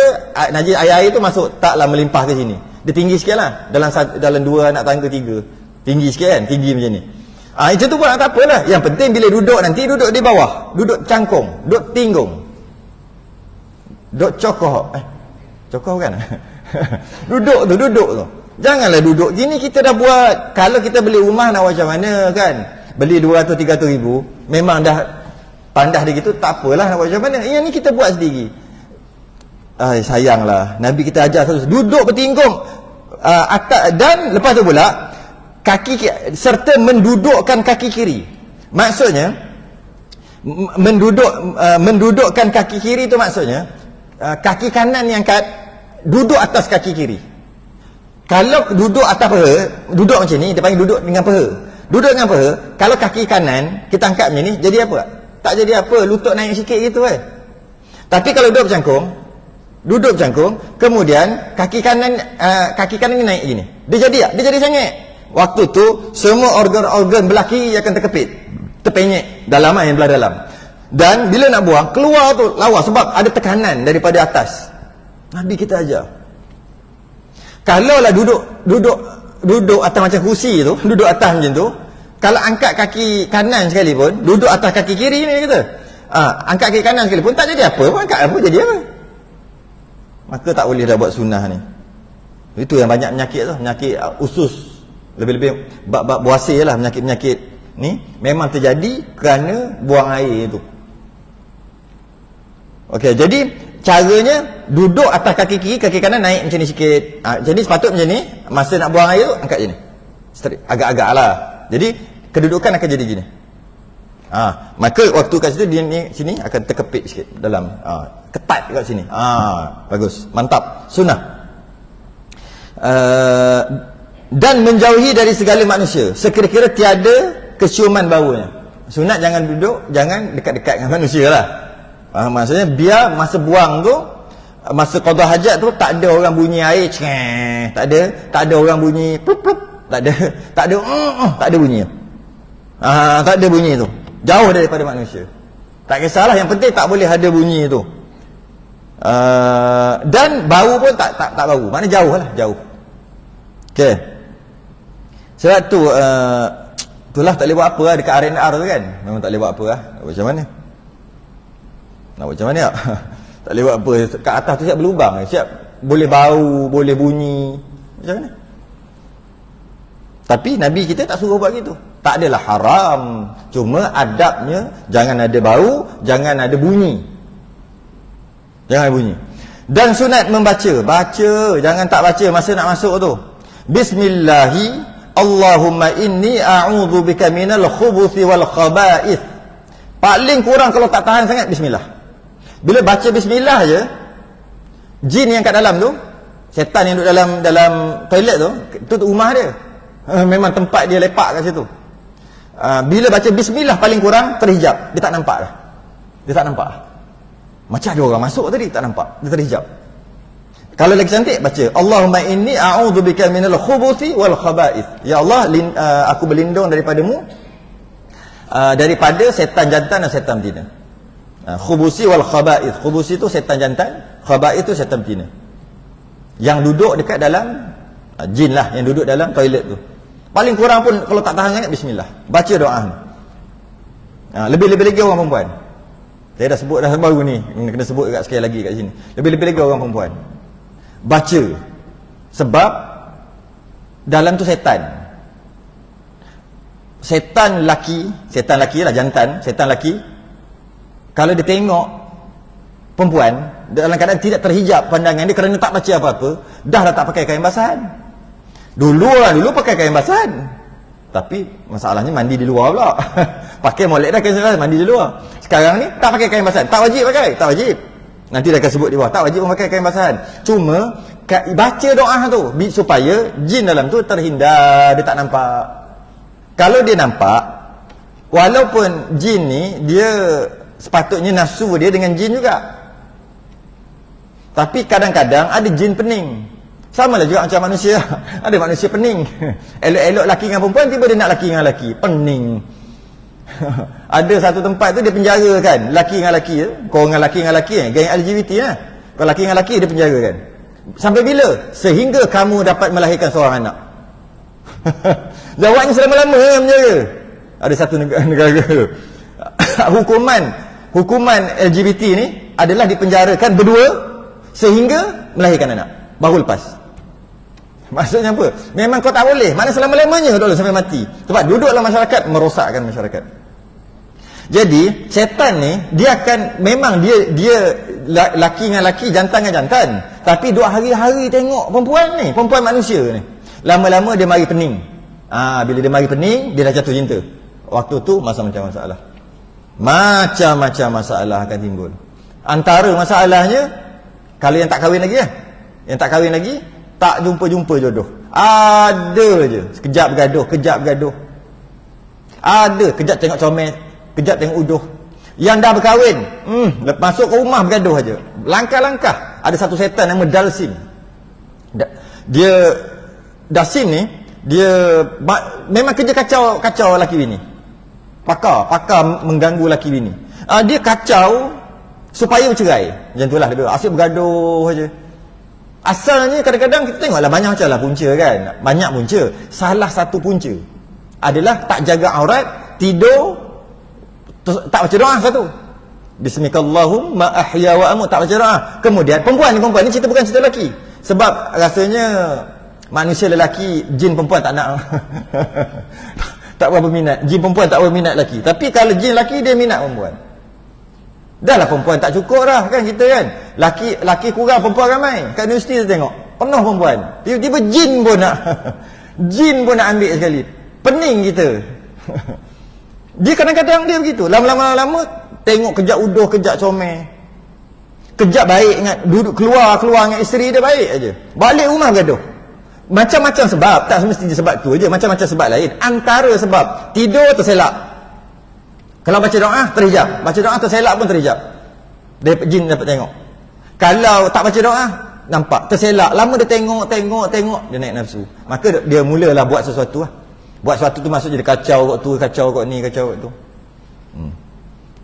najis air tu masuk taklah melimpah ke sini. Dia tinggi sikitlah dalam 2 anak tangga 3. Tinggi sikit kan, tinggi macam ni. Itu tu pun tak apalah. Yang penting bila duduk nanti duduk di bawah, duduk cangkung, duduk tinggung. Duduk cokoh. Cokoh kan? Duduk tu. Janganlah duduk gini, kita dah buat. Kalau kita beli rumah nak macam mana kan, beli 200-300 ribu, memang dah pandah dia gitu, tak apalah nak buat macam mana. Yang ni kita buat sendiri. Sayanglah Nabi kita ajar terus duduk bertinggung atas, dan lepas tu pula kaki serta mendudukkan kaki kiri. Maksudnya mendudukkan kaki kiri tu maksudnya kaki kanan yang angkat, duduk atas kaki kiri. Kalau duduk atas paha, duduk macam ni, dia panggil duduk dengan paha. Duduk dengan paha, kalau kaki kanan kita angkat macam ni, jadi apa? Tak jadi apa, lutut naik sikit gitu kan. Tapi kalau duduk bercangkung, kemudian kaki kanan ni naik gini. Dia jadi sengit. Waktu tu semua organ-organ belah kiri akan terkepit, terpenyek dalam yang belah dalam. Dan bila nak buang, keluar tu lawa sebab ada tekanan daripada atas. Nabi kita ajar. Kalaulah duduk atas macam kursi tu, duduk atas macam tu, kalau angkat kaki kanan sekalipun, duduk atas kaki kiri ni kita, angkat kaki kanan sekalipun tak jadi apa, angkat apa jadi apa. Maka tak boleh dah buat sunnah ni. Itu yang banyak penyakit tu, penyakit usus, lebih-lebih bab buasir lah, penyakit-penyakit ni memang terjadi kerana buang air tu. Okey, jadi caranya duduk atas kaki kiri, kaki kanan naik macam ni sikit. Jadi sepatut macam ni, masa nak buang air tu angkat je ni. Agak-agak lah. Jadi kedudukan akan jadi gini. Maka waktu kat situ dia ni sini akan terkepit sikit dalam, ketat kat sini. Bagus, mantap. Sunnah. Dan menjauhi dari segala manusia sekira-kira tiada keciuman baunya. Sunat jangan duduk, jangan dekat-dekat dengan manusia lah. Maksudnya biar masa buang tu, masa qada hajat tu tak ada orang bunyi air tak ada orang bunyi plup plup, tak ada bunyi. Tak ada bunyi tu. Jauh daripada manusia. Tak kisahlah, yang penting tak boleh ada bunyi tu. Dan bau pun tak bau. Maknanya jauh lah, jauh. Okey. Sebab tu itulah tak boleh buat apa lah dekat R&R tu kan. Memang tak boleh buat apa lah. Macam mana? Nak buat macam mana? Tak boleh buat apa. Kat atas tu siap berlubang, siap boleh bau, boleh bunyi. Macam mana? Tapi Nabi kita tak suruh buat gitu. Tak adalah haram, cuma adabnya jangan ada bau, jangan ada bunyi. Jangan ada bunyi. Dan sunat membaca, jangan tak baca masa nak masuk tu. Bismillahi Allahumma inni a'udzubika minal khubuthi wal khaba'ith. Paling kurang kalau tak tahan sangat, bismillah. Bila baca bismillah je, jin yang kat dalam tu, setan yang duduk dalam toilet tu rumah dia. Memang tempat dia lepak kat situ. Bila baca bismillah paling kurang terhijab. Dia tak nampak dah. Dia tak nampak. Macam ada orang masuk tadi, tak nampak. Dia terhijab. Kalau lagi cantik, baca Allahumma inni a'udzubika minal khubuthi wal khaba'ith. Ya Allah, aku berlindung daripadamu daripada setan jantan dan setan betina. Khubusi wal khaba'ith. Khubusi itu setan jantan, khaba'ith itu setan betina. Yang duduk dekat dalam jin lah, yang duduk dalam toilet tu. Paling kurang pun kalau tak tahan sangat, bismillah. Baca doa ni. Lebih-lebih lagi orang perempuan. Saya dah sebut dah baru ni, kena sebut juga sekali lagi kat sini. Lebih-lebih lagi orang perempuan. Baca. Sebab dalam tu setan. Setan laki lah, jantan, setan laki, kalau dia tengok perempuan dalam keadaan tidak terhijab pandangan dia kerana tak baca apa-apa, dah tak pakai kain basahan. Dulu pakai kain basahan, tapi masalahnya mandi di luar pula. Pakai molek dah kain basahan, mandi di luar. Sekarang ni tak pakai kain basahan. Tak wajib pakai, tak wajib. Nanti dah akan sebut di bawah, tak wajib memakai kain basahan. Cuma baca doa tu supaya jin dalam tu terhindar, dia tak nampak. Kalau dia nampak, walaupun jin ni dia sepatutnya nafsu dia dengan jin juga, tapi kadang-kadang ada jin pening. Sama lah juga macam manusia. Ada manusia pening. Elok-elok laki dengan perempuan, tiba dia nak laki dengan laki, pening. Ada satu tempat tu dia penjara kan, laki dengan laki, kau dengan laki geng LGBT lah. Kau laki dengan laki dia penjara kan. Sampai bila? Sehingga kamu dapat melahirkan seorang anak. Jawabnya selama-lama penjara. Ada satu negara hukuman LGBT ni adalah dipenjarakan berdua sehingga melahirkan anak, baru lepas. Maksudnya apa? Memang kau tak boleh, mana selama-lamanya duduk sampai mati. Sebab duduk dalam masyarakat merosakkan masyarakat. Jadi setan ni dia akan, memang dia laki dengan laki, jantan dengan jantan, tapi duk hari-hari tengok perempuan manusia ni, lama-lama dia mari pening. Bila dia mari pening, dia dah jatuh cinta. Waktu tu macam-macam masalah akan timbul. Antara masalahnya, kalau yang tak kahwin lagi tak jumpa jodoh. Ada je, kejap bergaduh. Ada, kejap tengok comel, kejap tengok uduh. Yang dah berkahwin, masuk ke rumah bergaduh aja. Langkah-langkah. Ada satu setan nama Dalsim. Dalsim ni, dia memang kerja kacau laki bini. Pakar mengganggu laki bini. Dia kacau supaya bercerai. Macam itulah dia asyik bergaduh aja. Asalnya kadang-kadang kita tengoklah banyak macam lah punca kan. Banyak punca. Salah satu punca adalah tak jaga aurat, tidur, tak baca doa satu. Bismikallahumma ahya wa amut, tak baca doa. Kemudian perempuan ni cerita bukan cerita lelaki. Sebab rasanya manusia lelaki, jin perempuan tak nak. Tak berapa minat. Jin perempuan tak berapa minat lelaki. Tapi kalau jin lelaki dia minat perempuan. Dah lah perempuan tak cukup dah kan kita kan. Laki kurang, perempuan ramai. Kat universiti kita tengok penuh perempuan. Tiba-tiba jin pun nak ambil sekali. Pening kita. Dia kadang-kadang dia begitu. Lama-lama tengok kejap uduh, kejap comel, kejap baik ingat duduk keluar dengan isteri dia baik aja. Balik rumah gaduh. Macam-macam sebab, tak semestinya sebab tu aja, macam-macam sebab lain. Antara sebab tidur terselak. Kalau baca doa terhijab, baca doa terselak pun terhijab. Jin dapat tengok. Kalau tak baca doa, nampak terselak. Lama dia tengok, dia naik nafsu. Maka dia mulalah buat sesuatu lah. Buat sesuatu tu maksudnya dia kacau kat tu, kacau kat ni, kacau kat tu.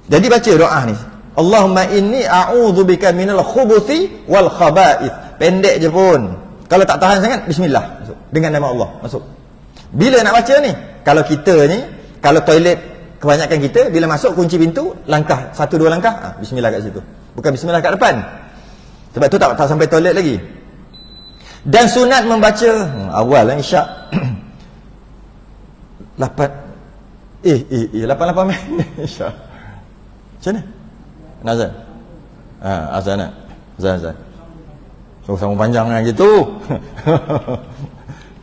Jadi baca doa ni. Allahumma inni a'udzubika minal khubuthi wal khaba'ith. Pendek je pun. Kalau tak tahan sangat, bismillah. Masuk. Dengan nama Allah, masuk. Bila nak baca ni? Kalau kita ni, kalau toilet kebanyakan kita, bila masuk kunci pintu, langkah, 1-2 langkah, bismillah kat situ. Bukan bismillah kat depan. Sebab tu tak sampai toilet lagi. Dan sunat membaca awal lah isyak. 8 minit isyak. Macam mana? Azan. Azan nak. Azan. So sama panjang kan gitu.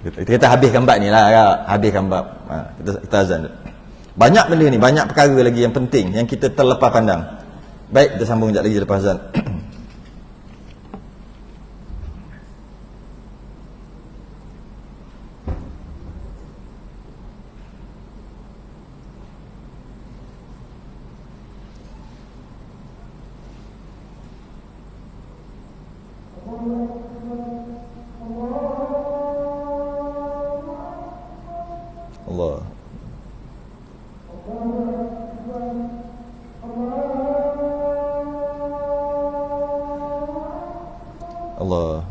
Kita habiskan bab ni lah, habiskan bab. Kita azan. Banyak benda ni, banyak perkara lagi yang penting yang kita terlepas pandang. Baik, kita sambung sekejap lagi lepas azan. Allah. Allah.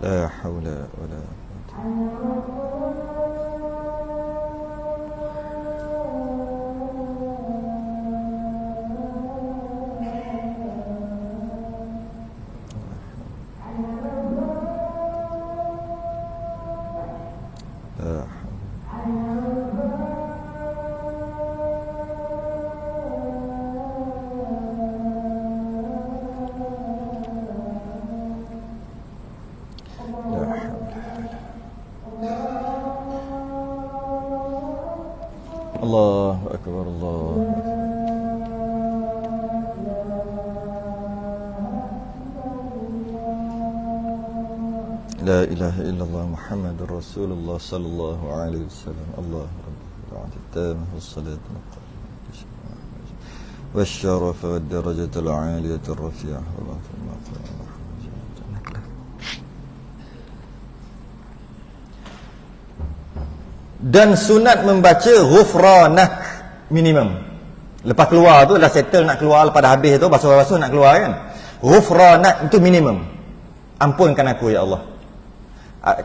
La haula wala Allahu akbar, Allah. La ilaha illallah Muhammadur Rasulullah sallallahu alaihi wasallam. Allah rabbil tamah wassalatu والشرف والدرجة العالية الرفيعة dan sunat membaca ghufranak minimum. Lepas keluar tu dah settle nak keluar, lepas dah habis tu basuh-basuh nak keluar kan. Ghufranak itu minimum. Ampunkan aku ya Allah.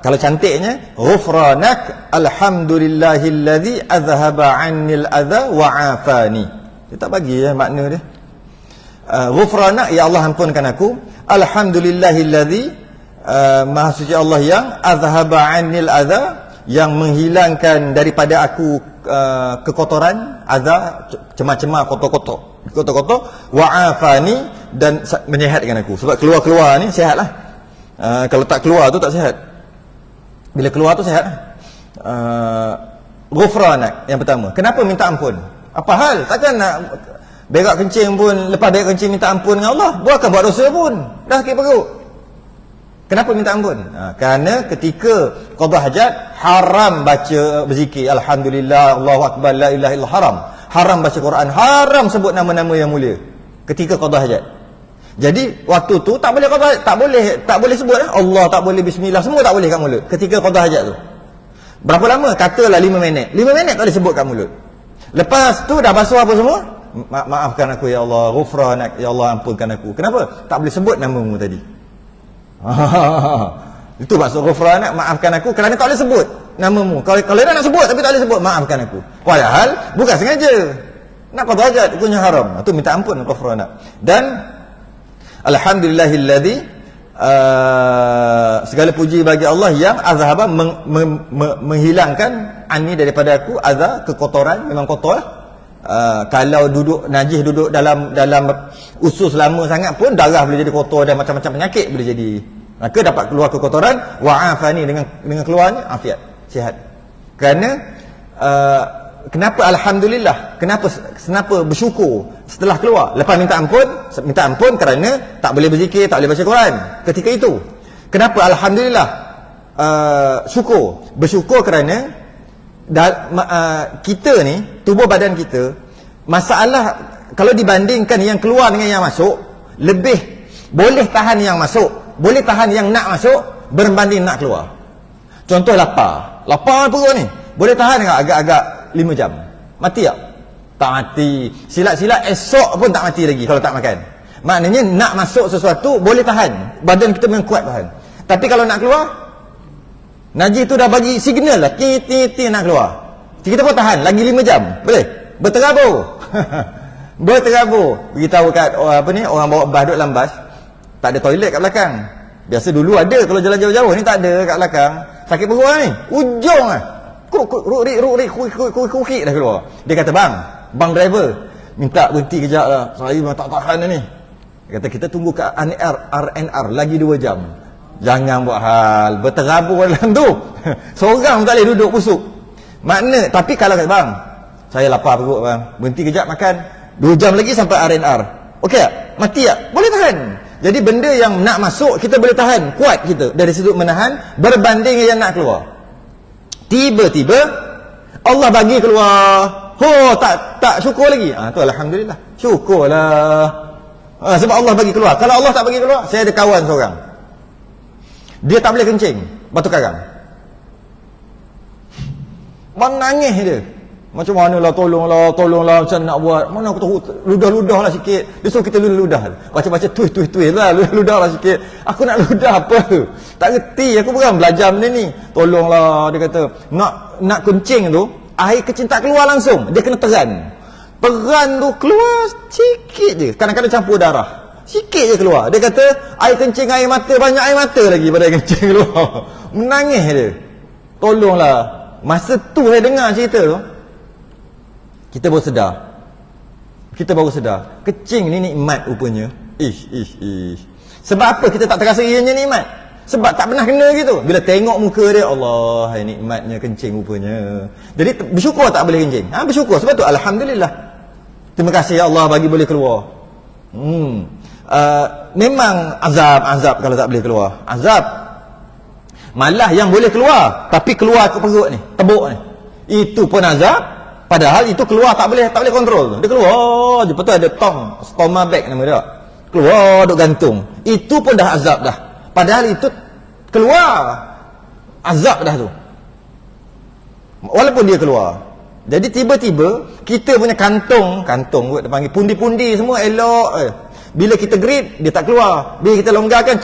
Kalau cantiknya ghufranak alhamdulillahilladzi azhaba 'annil adza wa 'afani. Dia tak bagi makna dia. Ghufranak ya Allah ampunkan aku. Alhamdulillahilladzi maha suci Allah yang azhaba 'annil adza, yang menghilangkan daripada aku kekotoran, adza, cemar-cemar, kotor-kotor, wa'afani, dan menyihatkan aku. Sebab keluar-keluar ni sihatlah. Kalau tak keluar tu tak sihat. Bila keluar tu sihat. Ghufranak yang pertama. Kenapa minta ampun? Apa hal? Takkan nak berak kencing pun, lepas berak kencing minta ampun dengan Allah? Bukan buat dosa pun. Dah sakit perut. Kenapa minta ampun? Kerana ketika qada hajat haram baca berzikir alhamdulillah, Allahu akbar, la ilaha illallah, haram. Haram baca Quran, haram sebut nama-nama yang mulia ketika qada hajat. Jadi waktu tu tak boleh qada, tak boleh sebut Allah, tak boleh bismillah, semua tak boleh kat mulut ketika qada hajat tu. Berapa lama? Katalah 5 minit. 5 minit tak boleh sebut kat mulut. Lepas tu dah basuh apa semua? Maafkan aku ya Allah, ghufranak ya Allah, ampunkan aku. Kenapa? Tak boleh sebut namamu tadi. Itu maksud ghufranak, maafkan aku, kerana tak boleh sebut namamu. Kalau nak sebut tapi tak boleh sebut, maafkan aku. Padahal bukan sengaja. Nak qada hajat hukumnya haram. Itu minta ampun ghufranak. Dan alhamdulillahilladzi segala puji bagi Allah yang azhaba menghilangkan anni daripada aku, adza, kekotoran, memang kotor lah. Kalau duduk najis, duduk dalam usus lama sangat pun darah boleh jadi kotor dan macam-macam penyakit boleh jadi. Maka dapat keluar kekotoran, wa'afani, dengan keluarnya afiat, sihat. Kerana kenapa alhamdulillah? Kenapa bersyukur setelah keluar? Lepas minta ampun kerana tak boleh berzikir, tak boleh baca Quran ketika itu. Kenapa alhamdulillah? Bersyukur kerana kita ni, tubuh badan kita, masalah kalau dibandingkan yang keluar dengan yang masuk, lebih boleh tahan yang masuk, boleh tahan yang nak masuk berbanding nak keluar. Contoh lapar perut ni, boleh tahan tak agak-agak 5 jam? Mati tak? Tak mati. Silat-silat esok pun tak mati lagi kalau tak makan. Maknanya nak masuk sesuatu boleh tahan, badan kita memang kuat tahan. Tapi kalau nak keluar, najis tu dah bagi signal lah, nak keluar, kita pun tahan lagi 5 jam, boleh? Berterabur. Berterabur. Beritahu kat orang bawa bas, duduk dalam bas, tak ada toilet kat belakang. Biasa dulu ada kalau jalan jauh-jauh, ni tak ada kat belakang. Sakit perut ni, ujung lah, kukik dah keluar. Dia kata, bang driver, minta berhenti kejap lah, saya memang tak tahan ni. Dia kata, kita tunggu kat RNR lagi 2 jam. Jangan buat hal berterabur dalam tu. Seorang tak boleh duduk busuk. Makna, tapi kalau kata, bang, saya lapar perut bang, berhenti kejap makan, 2 jam lagi sampai RNR, okey tak? Mati tak? Boleh tahan. Jadi benda yang nak masuk kita boleh tahan, kuat kita dari sudut menahan berbanding yang nak keluar. Tiba-tiba Allah bagi keluar, tak syukur lagi. Tu alhamdulillah, syukurlah. Sebab Allah bagi keluar. Kalau Allah tak bagi keluar, saya ada kawan seorang, dia tak boleh kencing batu karang. Menangis dia. Macam mana lah, tolonglah, macam nak buat. Mana aku tahu, ludah lah sikit. Dia suruh kita ludah. Baca-baca tuih lah, ludah lah sikit. Aku nak ludah apa? Tak ngerti, aku bukan belajar benda ni. Tolonglah, dia kata. Nak kencing tu, air kecil tak keluar langsung. Dia kena teran. Teran tu keluar sikit je. Kadang-kadang campur darah. Sikit je keluar. Dia kata, air kencing, air mata, banyak air mata lagi pada air kencing keluar. Menangis dia. Tolonglah. Masa tu saya dengar cerita tu, kita baru sedar kencing ni nikmat rupanya. Sebab apa kita tak terasa ianya nikmat? Sebab tak pernah kena gitu. Bila tengok muka dia, Allah, nikmatnya kencing rupanya. Jadi bersyukur tak boleh kencing? Bersyukur. Sebab tu alhamdulillah, terima kasih ya Allah bagi boleh keluar. Memang azab kalau tak boleh keluar. Azab. Malah yang boleh keluar tapi keluar ke perut ni, tebuk ni, itu pun azab. Padahal itu keluar tak boleh kontrol. Dia keluar je, betul ada tong, stoma bag nama dia. Keluar duk gantung. Itu pun dah azab dah. Padahal itu keluar azab dah tu. Walaupun dia keluar. Jadi tiba-tiba kita punya kantong dia panggil pundi-pundi semua elok. Bila kita grip dia tak keluar. Bila kita longgarkan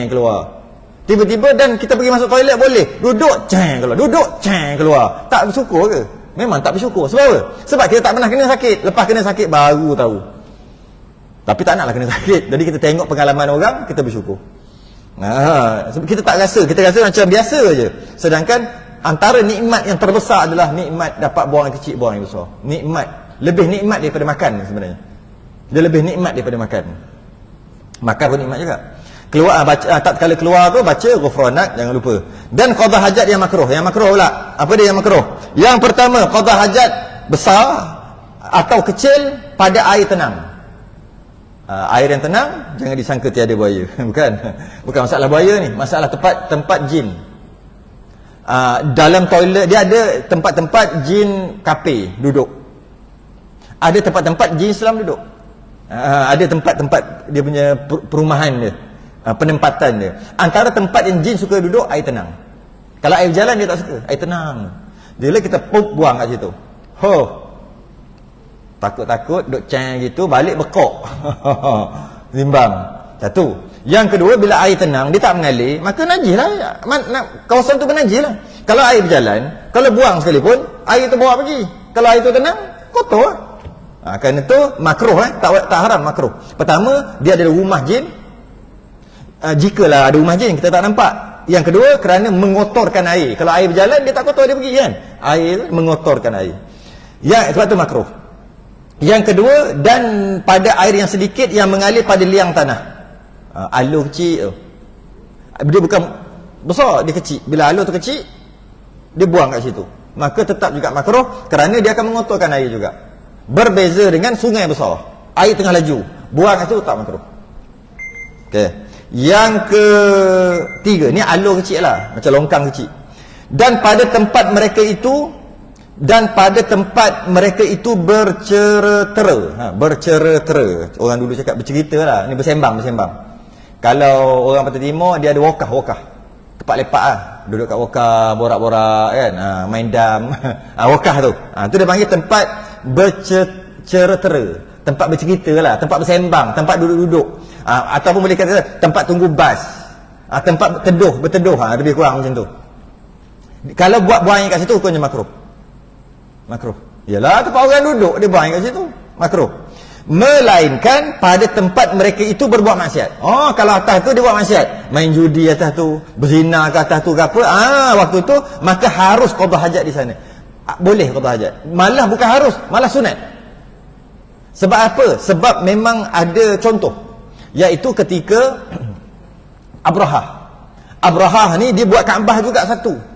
keluar. Tiba-tiba dan kita pergi masuk toilet boleh. Duduk keluar. Duduk keluar. Tak bersyukur ke? Memang tak bersyukur. Sebab apa? Sebab kita tak pernah kena sakit. Lepas kena sakit baru tahu. Tapi tak naklah kena sakit. Jadi kita tengok pengalaman orang, kita bersyukur. Sebab kita tak rasa. Kita rasa macam biasa je. Sedangkan antara nikmat yang terbesar adalah nikmat dapat buang yang kecil, buang yang besar. Nikmat. Lebih nikmat daripada makan sebenarnya. Dia lebih nikmat daripada makan. Makan pun nikmat juga. Keluar, tak kala keluar tu baca ghufranak, jangan lupa. Dan qada hajat yang makruh. Yang makruh pula. Apa dia yang makruh? Yang pertama, qada hajat besar atau kecil pada air tenang. Air yang tenang, jangan disangka tiada buaya. Bukan masalah buaya ni, masalah tempat jin. Dalam toilet dia ada tempat-tempat jin kape duduk. Ada tempat-tempat jin Islam duduk. Ada tempat-tempat dia punya perumahan dia. Penempatan dia. Antara tempat yang jin suka duduk, air tenang. Kalau air berjalan dia tak suka, air tenang. Bila kita buang kat situ, takut-takut duk gitu, balik bekok. Limbang. Satu. Yang kedua, bila air tenang dia tak mengalir, maka najis lah. Kawasan tu bernajis lah. Kalau air berjalan, kalau buang sekalipun, air tu bawa pergi. Kalau air tu tenang, kotor lah. Kerana tu makruh tak haram, makruh. Pertama, dia ada rumah jin. Jikalah ada rumah jin kita tak nampak. Yang kedua, kerana mengotorkan air. Kalau air berjalan dia tak kotor, dia pergi kan. Air mengotorkan air. Sebab tu makruh. Yang kedua, dan pada air yang sedikit yang mengalir pada liang tanah. Alur kecil tu, dia bukan besar, dia kecil. Bila alur tu kecil, dia buang kat situ, maka tetap juga makruh, kerana dia akan mengotorkan air juga. Berbeza dengan sungai besar, air tengah laju, buang kat situ tak makruh. Okey. Yang ketiga, ni alur kecil lah, macam longkang kecil. Dan pada tempat mereka itu dan pada tempat mereka itu bercerita. Bercerita. Orang dulu cakap bercerita lah. Ni bersembang. Kalau orang Pantai Timur, dia ada wakah. Tempat lepak lah. Duduk kat wakah, borak-borak kan. Main dam. Wakah tu. Tu dia panggil tempat bercerita. Tempat bercerita lah. Tempat bersembang. Tempat duduk-duduk. Ataupun boleh kata tempat tunggu bas. Tempat berteduh. Lebih kurang macam tu. Kalau buat buang kat situ, hukumnya makruh. Yalah, tempat orang duduk, dia buang kat situ. Makruh. Melainkan pada tempat mereka itu berbuat maksiat. Kalau atas tu dia buat maksiat, main judi atas tu, berzina ke atas tu ke apa, waktu tu maka harus qada hajat di sana. Boleh qada hajat. Malah bukan harus, malah sunat. Sebab apa? Sebab memang ada contoh, iaitu ketika Abrahah ni dia buat Kaabah juga satu.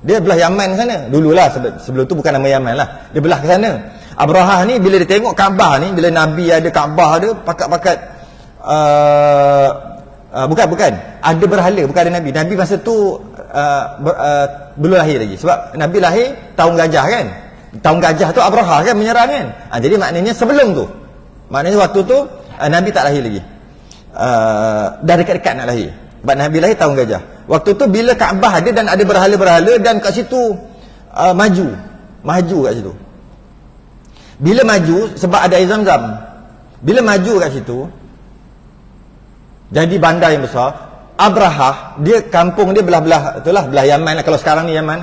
Dia belah Yaman sana. Dululah, sebelum tu bukan nama Yaman lah. Dia belah ke sana. Abrahah ni bila dia tengok Kaabah ni, bila Nabi ada Kaabah ada, pakat-pakat bukan. Ada berhala, bukan ada Nabi. Nabi masa tu belum lahir lagi. Sebab Nabi lahir tahun gajah kan. Tahun gajah tu Abrahah kan menyerang kan. Jadi maknanya sebelum tu. Maknanya waktu tu Nabi tak lahir lagi. Dah dekat-dekat nak lahir. Sebab Nabi lahir tahun gajah. Waktu tu bila Kaabah ada dan ada berhala-berhala, dan kat situ maju kat situ. Bila maju, sebab ada air Zam-Zam, bila maju kat situ jadi bandar yang besar. Abrahah, dia kampung dia belah-belah itulah, belah Yaman lah. Kalau sekarang ni Yaman,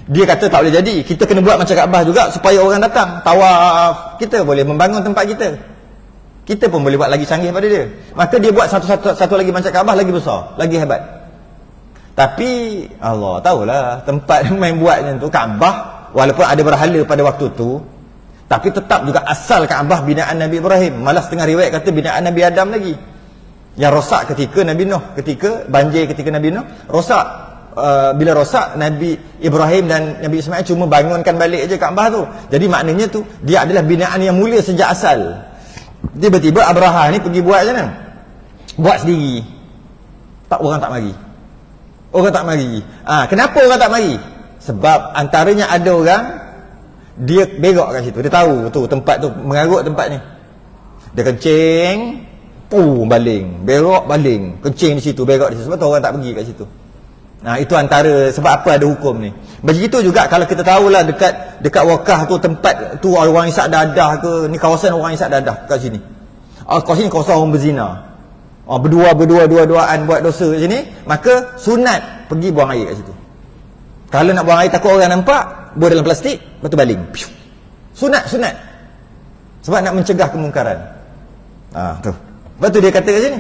dia kata tak boleh jadi, kita kena buat macam Kaabah juga supaya orang datang tawaf. Kita boleh membangun tempat kita pun boleh buat lagi canggih pada dia. Maka dia buat satu lagi macam Kaabah, lagi besar, lagi hebat. Tapi Allah tahulah, tempat main buat macam tu Kaabah, walaupun ada berhala pada waktu tu, tapi tetap juga asal Kaabah binaan Nabi Ibrahim. Malah setengah riwayat kata binaan Nabi Adam lagi, yang rosak ketika Nabi Nuh, ketika banjir ketika Nabi Nuh rosak. Bila rosak, Nabi Ibrahim dan Nabi Ismail cuma bangunkan balik je Kaabah tu. Jadi maknanya tu dia adalah binaan yang mulia sejak asal. Tiba-tiba Abrahah ni pergi buat macam mana? Buat sendiri. Orang tak mari. Kenapa orang tak mari? Sebab antaranya ada orang dia berok kat situ. Dia tahu tu tempat tu mengarut tempat ni. Dia kencing, baling, berok baling, kencing di situ, berok di situ. Sebab tu orang tak pergi kat situ. Itu antara sebab apa ada hukum ni. Begitu juga kalau kita tahulah dekat Wakah tu, tempat tu orang isap dadah ke, ni kawasan orang isap dadah kat sini. Kawasan ni kawasan orang berzina. Berdua-duaan buat dosa kat sini, maka sunat pergi buang air kat situ. Kalau nak buang air takut orang nampak, buang dalam plastik, lepas tu baling. Sunat. Sebab nak mencegah kemungkaran. Tu. Lepas tu dia kata kat sini,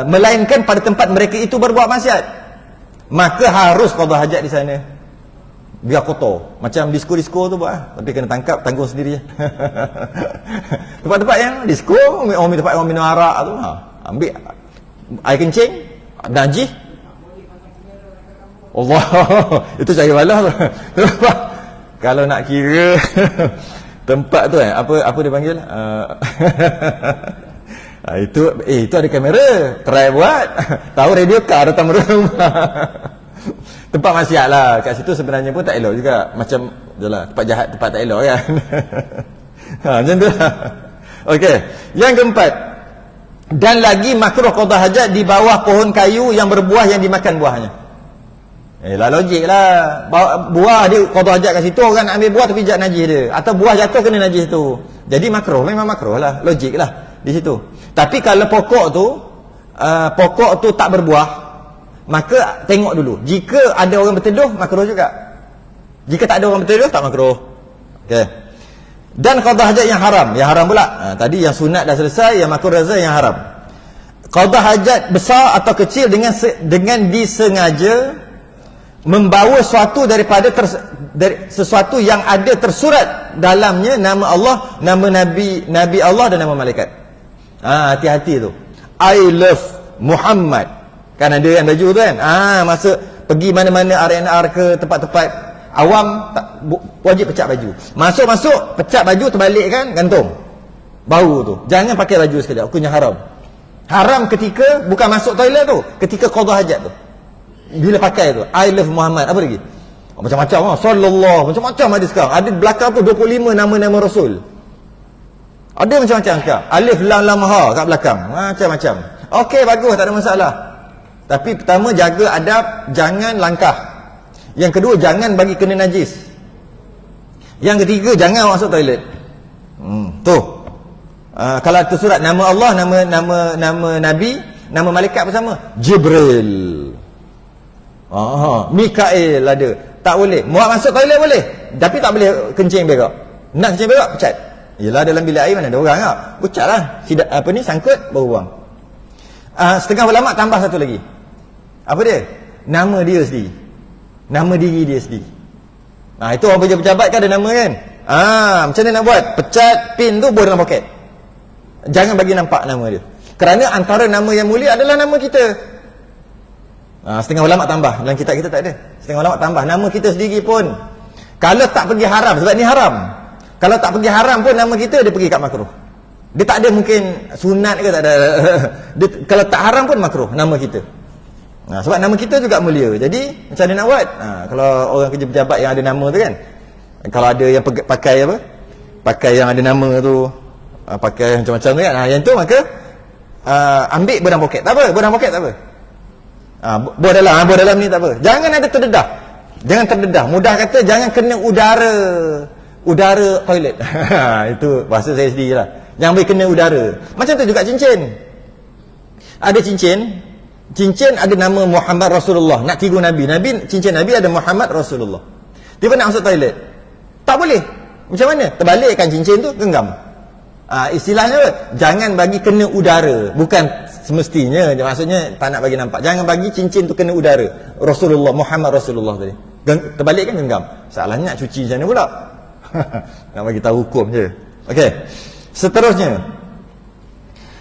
melainkan pada tempat mereka itu berbuat maksiat, maka harus qada hajat di sana. Biar kotor. Macam disko tu buat tapi kena tanggung sendiri je. Tempat-tempat yang disko, tempat orang minum arak tu, ambil air kencing najis. Allah. Itu cari balas tu. Kalau nak kira tempat tu apa dia panggil? Itu ada kamera. Try buat. Tahu radio car datang rumah. Tempat maksiat lah. Kat situ sebenarnya pun tak elok juga. Macam itulah, tempat jahat, tempat tak elok kan. Macam tu lah. Okey. Yang keempat, dan lagi makruh qada hajat di bawah pohon kayu yang berbuah yang dimakan buahnya. Logik lah. Buah dia qada hajat kat situ, orang nak ambil buah tapi jat najis dia, atau buah jatuh kena najis tu. Jadi makruh, memang makruh lah. Logik lah di situ. Tapi kalau pokok tu tak berbuah, maka tengok dulu. Jika ada orang berteduh, makruh juga. Jika tak ada orang berteduh, tak makruh. Okey. Dan qada hajat yang haram pula. Tadi yang sunat dah selesai, yang makruh dah selesai, yang haram. Qada hajat besar atau kecil dengan disengaja membawa sesuatu daripada sesuatu yang ada tersurat dalamnya nama Allah, nama Nabi Allah dan nama malaikat. Hati-hati tu. I love Muhammad. Kan ada yang baju tu kan. Masa pergi mana-mana RNR ke tempat-tempat awam, wajib pecah baju. Masuk pecah baju, terbalik kan, gantung bau tu. Jangan pakai baju sekejap, hukumnya haram. Haram ketika bukan masuk toilet tu, ketika qada hajat tu. Bila pakai tu I love Muhammad, apa lagi? Macam-macam sallallahu, macam-macam ada sekarang. Ada belakang tu 25 nama-nama Rasul. Ada macam-macam sekarang. Alif lam lam ha kat belakang. Macam-macam. Okey, bagus, tak ada masalah. Tapi pertama, jaga adab, jangan langkah. Yang kedua, jangan bagi kena najis. Yang ketiga, jangan masuk toilet. Tu. Kalau itu surat nama Allah, nama Nabi, nama malaikat bersama. Jibril. Mikail ada. Tak boleh. Muat masuk toilet boleh, tapi tak boleh kencing berak. Nak kencing berak, pecat. Yelah, dalam bilik air mana ada orang tak? Pecat lah. Sangkut, baru buang. Setengah ulama tambah satu lagi. Apa dia? Nama dia sendiri. Nama diri dia sendiri. Itu orang pejabat kan ada nama kan? Macam mana nak buat? Pecat pin tu buat dalam poket. Jangan bagi nampak nama dia. Kerana antara nama yang mulia adalah nama kita. Setengah ulama tambah. Dalam kitab kita tak ada. Setengah ulama tambah. Nama kita sendiri pun, kalau tak pergi haram, sebab ni haram. Kalau tak pergi haram pun, nama kita dia pergi kat makruh. Dia tak ada mungkin sunat ke, tak ada. Dia, kalau tak haram pun makruh nama kita. Sebab nama kita juga mulia. Jadi macam mana nak buat? Kalau orang kerja pejabat yang ada nama tu kan, kalau ada yang pakai apa, pakai yang ada nama tu, pakai macam-macam tu kan, yang tu maka ambil berang poket. Tak apa, berang poket tak apa. Buat dalam ni tak apa. Jangan ada terdedah. Jangan terdedah. Mudah kata, jangan kena udara toilet. Itu bahasa saya sendiri lah. Jangan boleh kena udara. Macam tu juga cincin. Ada cincin ada nama Muhammad Rasulullah. Nak tiru Nabi. Cincin Nabi ada Muhammad Rasulullah. Tiba nak masuk toilet, tak boleh. Macam mana? Terbalikkan cincin tu, genggam. Istilahnya, jangan bagi kena udara. Bukan semestinya, maksudnya tak nak bagi nampak. Jangan bagi cincin tu kena udara. Rasulullah, Muhammad Rasulullah tadi. Terbalikkan, genggam. Salahnya nak cuci macam mana pula? Nak bagi tahu hukum je. Okey. Seterusnya.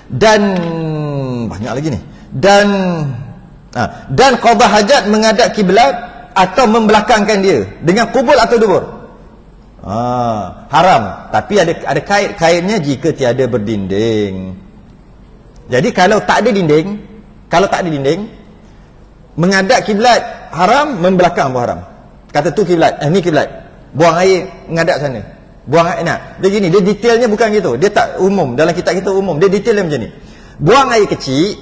Dan banyak lagi ni. Dan qada hajat menghadap kiblat atau membelakangkan dia dengan kubul atau dubur. Haram. Tapi ada kait-kaitnya jika tiada berdinding. Jadi kalau tak ada dinding, menghadap kiblat haram, membelakang pun haram. Kata tu kiblat, ni kiblat. Buang air menghadap sana. Buang air dia gini, dia detailnya bukan gitu. Dia tak umum, dalam kitab kita umum. Dia detailnya macam ni. Buang air kecil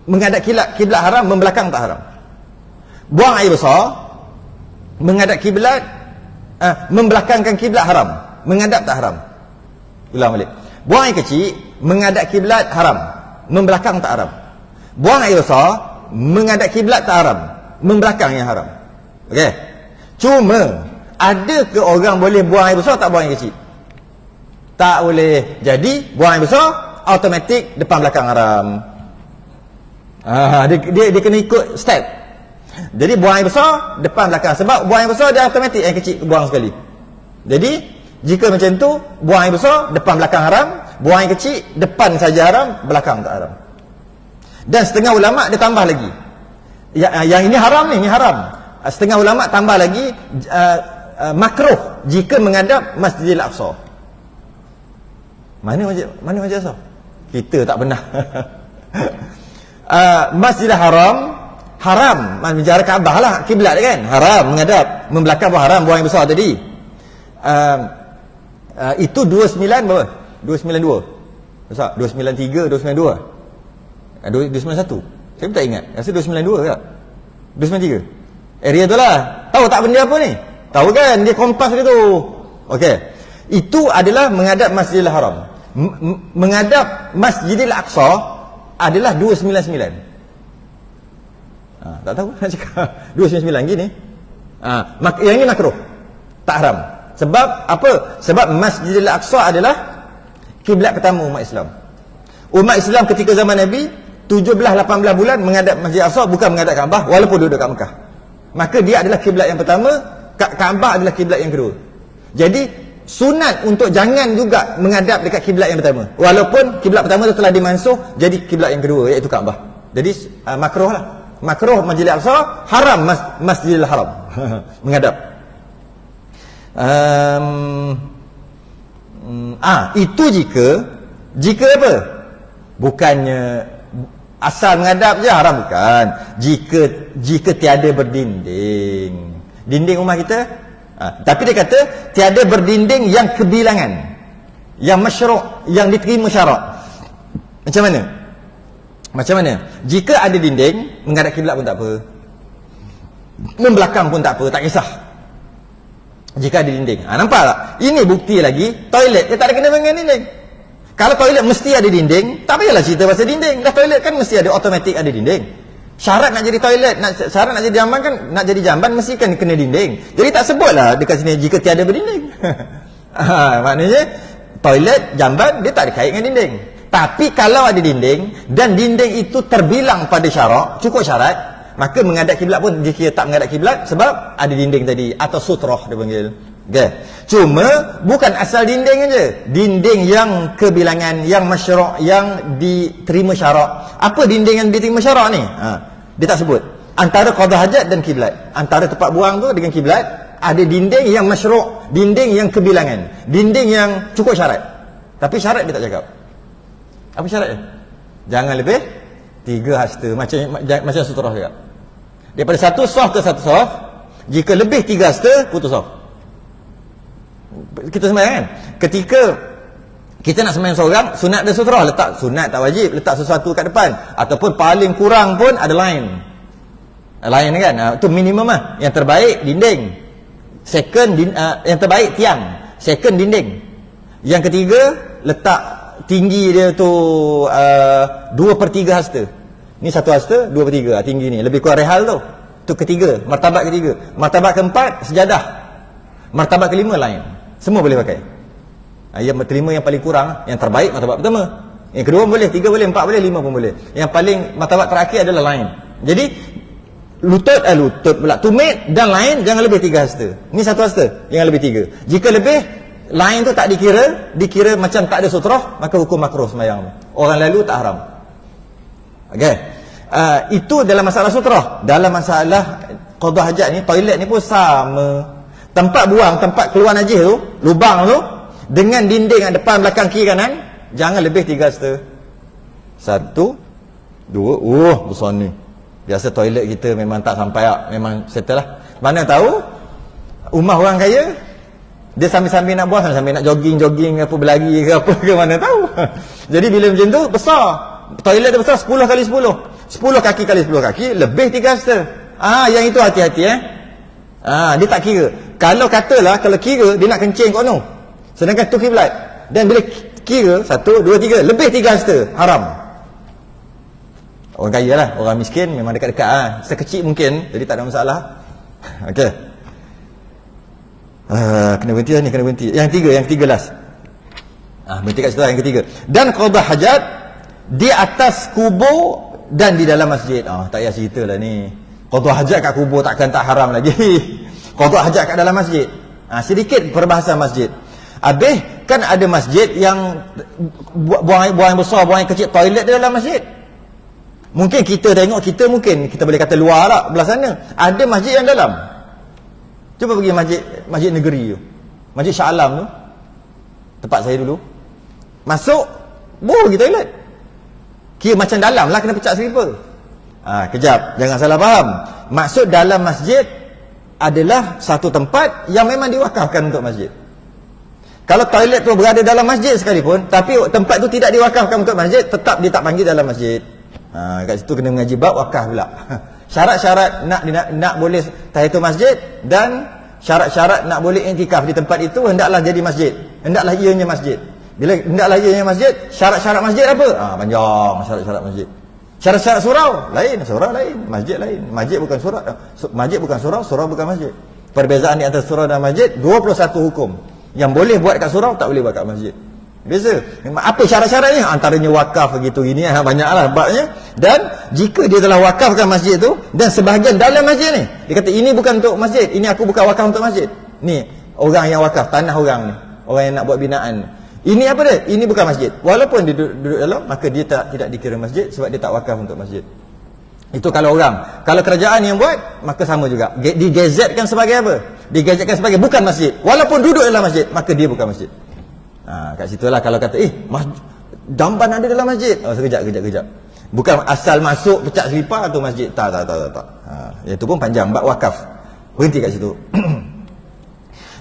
menghadap kiblat haram, membelakang tak haram. Buang air besar menghadap kiblat, membelakangkan kiblat haram, menghadap tak haram. Ulang balik. Buang air kecil menghadap kiblat haram, membelakang tak haram. Buang air besar menghadap kiblat tak haram, membelakang yang haram. Okey. Cuma ada ke orang boleh buang air besar, tak buang air kecil? Tak boleh. Jadi buang air besar automatik depan belakang haram. Dia kena ikut step. Jadi buang air besar depan belakang, sebab buang air besar dia automatik, yang kecil buang sekali. Jadi jika macam tu, buang air besar depan belakang haram, buang air kecil depan saja haram, belakang tak haram. Dan setengah ulama dia tambah lagi. Yang ini haram ni haram. Setengah ulama tambah lagi makruh jika menghadap Masjidil Aqsa. Mana Masjid Aqsa? Kita tak pernah. Masjidil Haram, menjara Kaabah lah, kiblat kan, haram menghadap, membelakang pun haram, buang yang besar tadi. Itu 29 berapa? 292. Besar 293, 292. 291. Saya pun tak ingat. Rasa 292 ke? 293. Area tu lah. Tahu tak benda apa ni? Tahu kan, dia kompas dia tu. Okey. Itu adalah menghadap Masjidil Haram. Menghadap Masjidil Aqsa adalah 299. Tak tahu nak cakap 299 gini. Yang ini makruh, tak haram. Sebab apa? Sebab Masjidil Aqsa adalah kiblat pertama umat Islam. Umat Islam ketika zaman Nabi 17-18 bulan menghadap Masjid Aqsa, bukan menghadap Kaabah, walaupun duduk kat Mekah. Maka dia adalah kiblat yang pertama, Kaabah adalah kiblat yang kedua. Jadi sunat untuk jangan juga menghadap dekat kiblat yang pertama, walaupun kiblat pertama itu telah dimansuh jadi kiblat yang kedua, iaitu Kaabah. Jadi makruh lah. Makruh Masjidil Aqsa, haram Masjidil Haram menghadap. Itu jika apa? Bukannya Asal menghadap je haram bukan. Jika tiada berdinding. Dinding rumah kita, tapi dia kata tiada berdinding yang kebilangan, yang masyru', yang diterima syarak. Macam mana? Macam mana? Jika ada dinding, menghadap kiblat pun tak apa, membelakang pun tak apa, tak kisah. Jika ada dinding. Nampak tak? Ini bukti lagi, toilet dia tak ada kena dengan dinding. Kalau toilet mesti ada dinding, tak payahlah cerita pasal dinding. Dah toilet kan mesti ada, automatik ada dinding. Syarat nak jadi toilet, syarat nak jadi jamban kan, nak jadi jamban mesti kan kena dinding. Jadi tak sebutlah dekat sini jika tiada berdinding. Maknanya toilet, jamban dia tak ada kait dengan dinding. Tapi kalau ada dinding dan dinding itu terbilang pada syarak, cukup syarat, maka menghadap kiblat pun dikira tak menghadap kiblat sebab ada dinding tadi, atau sutrah dia panggil. Okay. Cuma bukan asal dinding aja, dinding yang kebilangan, yang masyru', yang diterima syarak. Apa dinding yang diterima syarak ni? Dia tak sebut. Antara qada hajat dan kiblat, antara tempat buang tu dengan kiblat, ada dinding yang masyru', dinding yang kebilangan, dinding yang cukup syarat. Tapi syarat dia tak cakap. Apa syaratnya? Jangan lebih 3 hasta, macam sutrah juga. Daripada satu saf ke satu saf, jika lebih 3 hasta, putus saf. Kita sembahyang kan, ketika kita nak sembahyang seorang, sunat dan sutrah, letak sunat tak wajib, letak sesuatu kat depan, ataupun paling kurang pun ada lain kan, itu minimum lah. Yang terbaik dinding, second yang terbaik tiang, second dinding, yang ketiga letak tinggi dia tu 2/3 hasta. Ni 1 hasta 2/3 tinggi ni, lebih kurang rehal tu. Tu ketiga, martabat ketiga. Martabat keempat sejadah, martabat kelima lain. Semua boleh pakai. Yang kelima yang paling kurang, yang terbaik martabat pertama. Yang kedua boleh, 3 boleh, 4 boleh, 5 pun boleh. Yang paling martabat terakhir adalah lain. Jadi lutut pula, tumit dan lain jangan lebih 3 hasta. Ni 1 hasta, jangan lebih 3. Jika lebih, lain tu tak dikira macam tak ada sutrah, maka hukum makruh sembahyang. Orang lalu tak haram. Okey. Itu dalam masalah sutrah. Dalam masalah qada hajat ni, toilet ni pun sama. Tempat buang, tempat keluar najis tu, lubang tu, dengan dinding yang depan, belakang, kiri, kanan, jangan lebih 3 hasta. 1, 2, besar ni. Biasa toilet kita memang tak sampai tak, memang settle lah. Mana tahu rumah orang kaya, dia sambil-sambil nak buang, sambil nak jogging apa, berlari ke apa ke, mana tahu. Jadi bila macam tu, besar. Toilet dia besar 10 kali 10. 10 kaki kali 10 kaki, lebih 3 hasta. Yang itu hati-hati dia tak kira. Kalau katalah, kalau kira dia nak kencing kat no, sedangkan tu kiblat, dan bila kira 1, 2, 3, lebih 3 hasta, haram. Orang kaya lah, orang miskin memang dekat-dekat sekecil mungkin, jadi tak ada masalah. Okey. Kena berhenti lah ni, kena berhenti. Yang ketiga last. Berhenti kat situ yang ketiga. Dan qada hajat di atas kubur dan di dalam masjid. Tak payah cerita lah ni. Qada hajat kat kubur takkan tak haram lagi. Qada hajat kat dalam masjid. Sedikit perbahasan masjid. Habis kan ada masjid yang buang yang besar, buang yang kecil, toilet di dalam masjid. Mungkin kita tengok, kita boleh kata luar lah, belah sana. Ada masjid yang dalam. Cuba pergi masjid negeri tu, Masjid Shah Alam tu, tempat saya dulu. Masuk, pergi toilet. Kira macam dalam lah, kena pecah selipar. Kejap, jangan salah faham. Maksud dalam masjid adalah satu tempat yang memang diwakafkan untuk masjid. Kalau toilet tu berada dalam masjid sekalipun, tapi tempat tu tidak diwakafkan untuk masjid, tetap dia tak panggil dalam masjid. Kat situ kena mengaji bab wakaf pula. Syarat-syarat nak boleh tahiyatul masjid dan syarat-syarat nak boleh iktikaf di tempat itu hendaklah jadi masjid. Hendaklah ianya masjid. Bila hendaklah ianya masjid, syarat-syarat masjid apa? Panjang syarat-syarat masjid. Syarat-syarat surau lain, masjid lain. Masjid bukan surau, masjid bukan surau, surau bukan masjid. Perbezaan di antara surau dan masjid 21 hukum. Yang boleh buat kat surau tak boleh buat kat masjid. Beza. Apa syarat-syaratnya? Antaranya wakaf begitu gini, banyaklah babnya. Dan jika dia telah wakafkan masjid tu dan sebahagian dalam masjid ni, dia kata ini bukan untuk masjid, ini aku bukan wakaf untuk masjid. Ni orang yang wakaf tanah orang ni, orang yang nak buat binaan. Ini apa dia? Ini bukan masjid. Walaupun dia duduk dalam, maka dia tidak dikira masjid sebab dia tak wakaf untuk masjid. Itu kalau orang. Kalau kerajaan yang buat, maka sama juga. Digazetkan sebagai apa? Digazetkan sebagai bukan masjid. Walaupun duduk dalam masjid, maka dia bukan masjid. Kat situlah kalau kata, jamban ada dalam masjid. Sekejap. Bukan asal masuk pecah selipar tu masjid. Tak. Yang tu pun panjang, bab wakaf. Berhenti kat situ.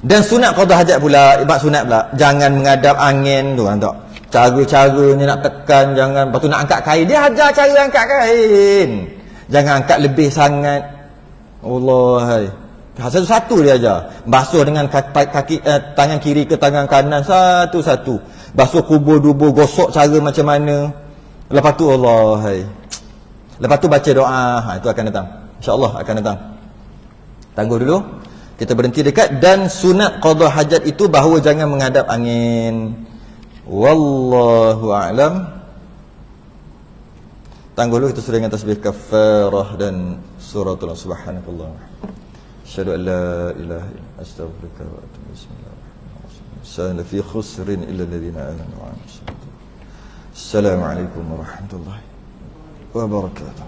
Dan sunat qada hajat pula, bab sunat pula, jangan menghadap angin tu kan tak. Cara-caranya nak tekan, jangan, lepas tu nak angkat kain. Dia ajar cara angkat kain. Jangan angkat lebih sangat. Allah, hai. Satu-satu dia ajar. Basuh dengan kaki tangan kiri ke tangan kanan satu-satu. Basuh kubur-dubur, gosok cara macam mana. Lepas tu Allah, hai. Lepas tu baca doa. Itu akan datang. InsyaAllah akan datang. Tunggu dulu. Kita berhenti dekat. Dan sunat qada hajat itu bahawa jangan menghadap angin. Wallahu a'lam. Tunggu dulu, kita sudah dengan tasbih kafarah dan suratul subhanakallah. Asyhadu an la ilaha illa anta astaghfiruka wa atubu ilaik. Bismillahirrahmanirrahim. Sala fi khusrin illa alladhina amanu wa amilus salihati. Assalamualaikum warahmatullahi wabarakatuh.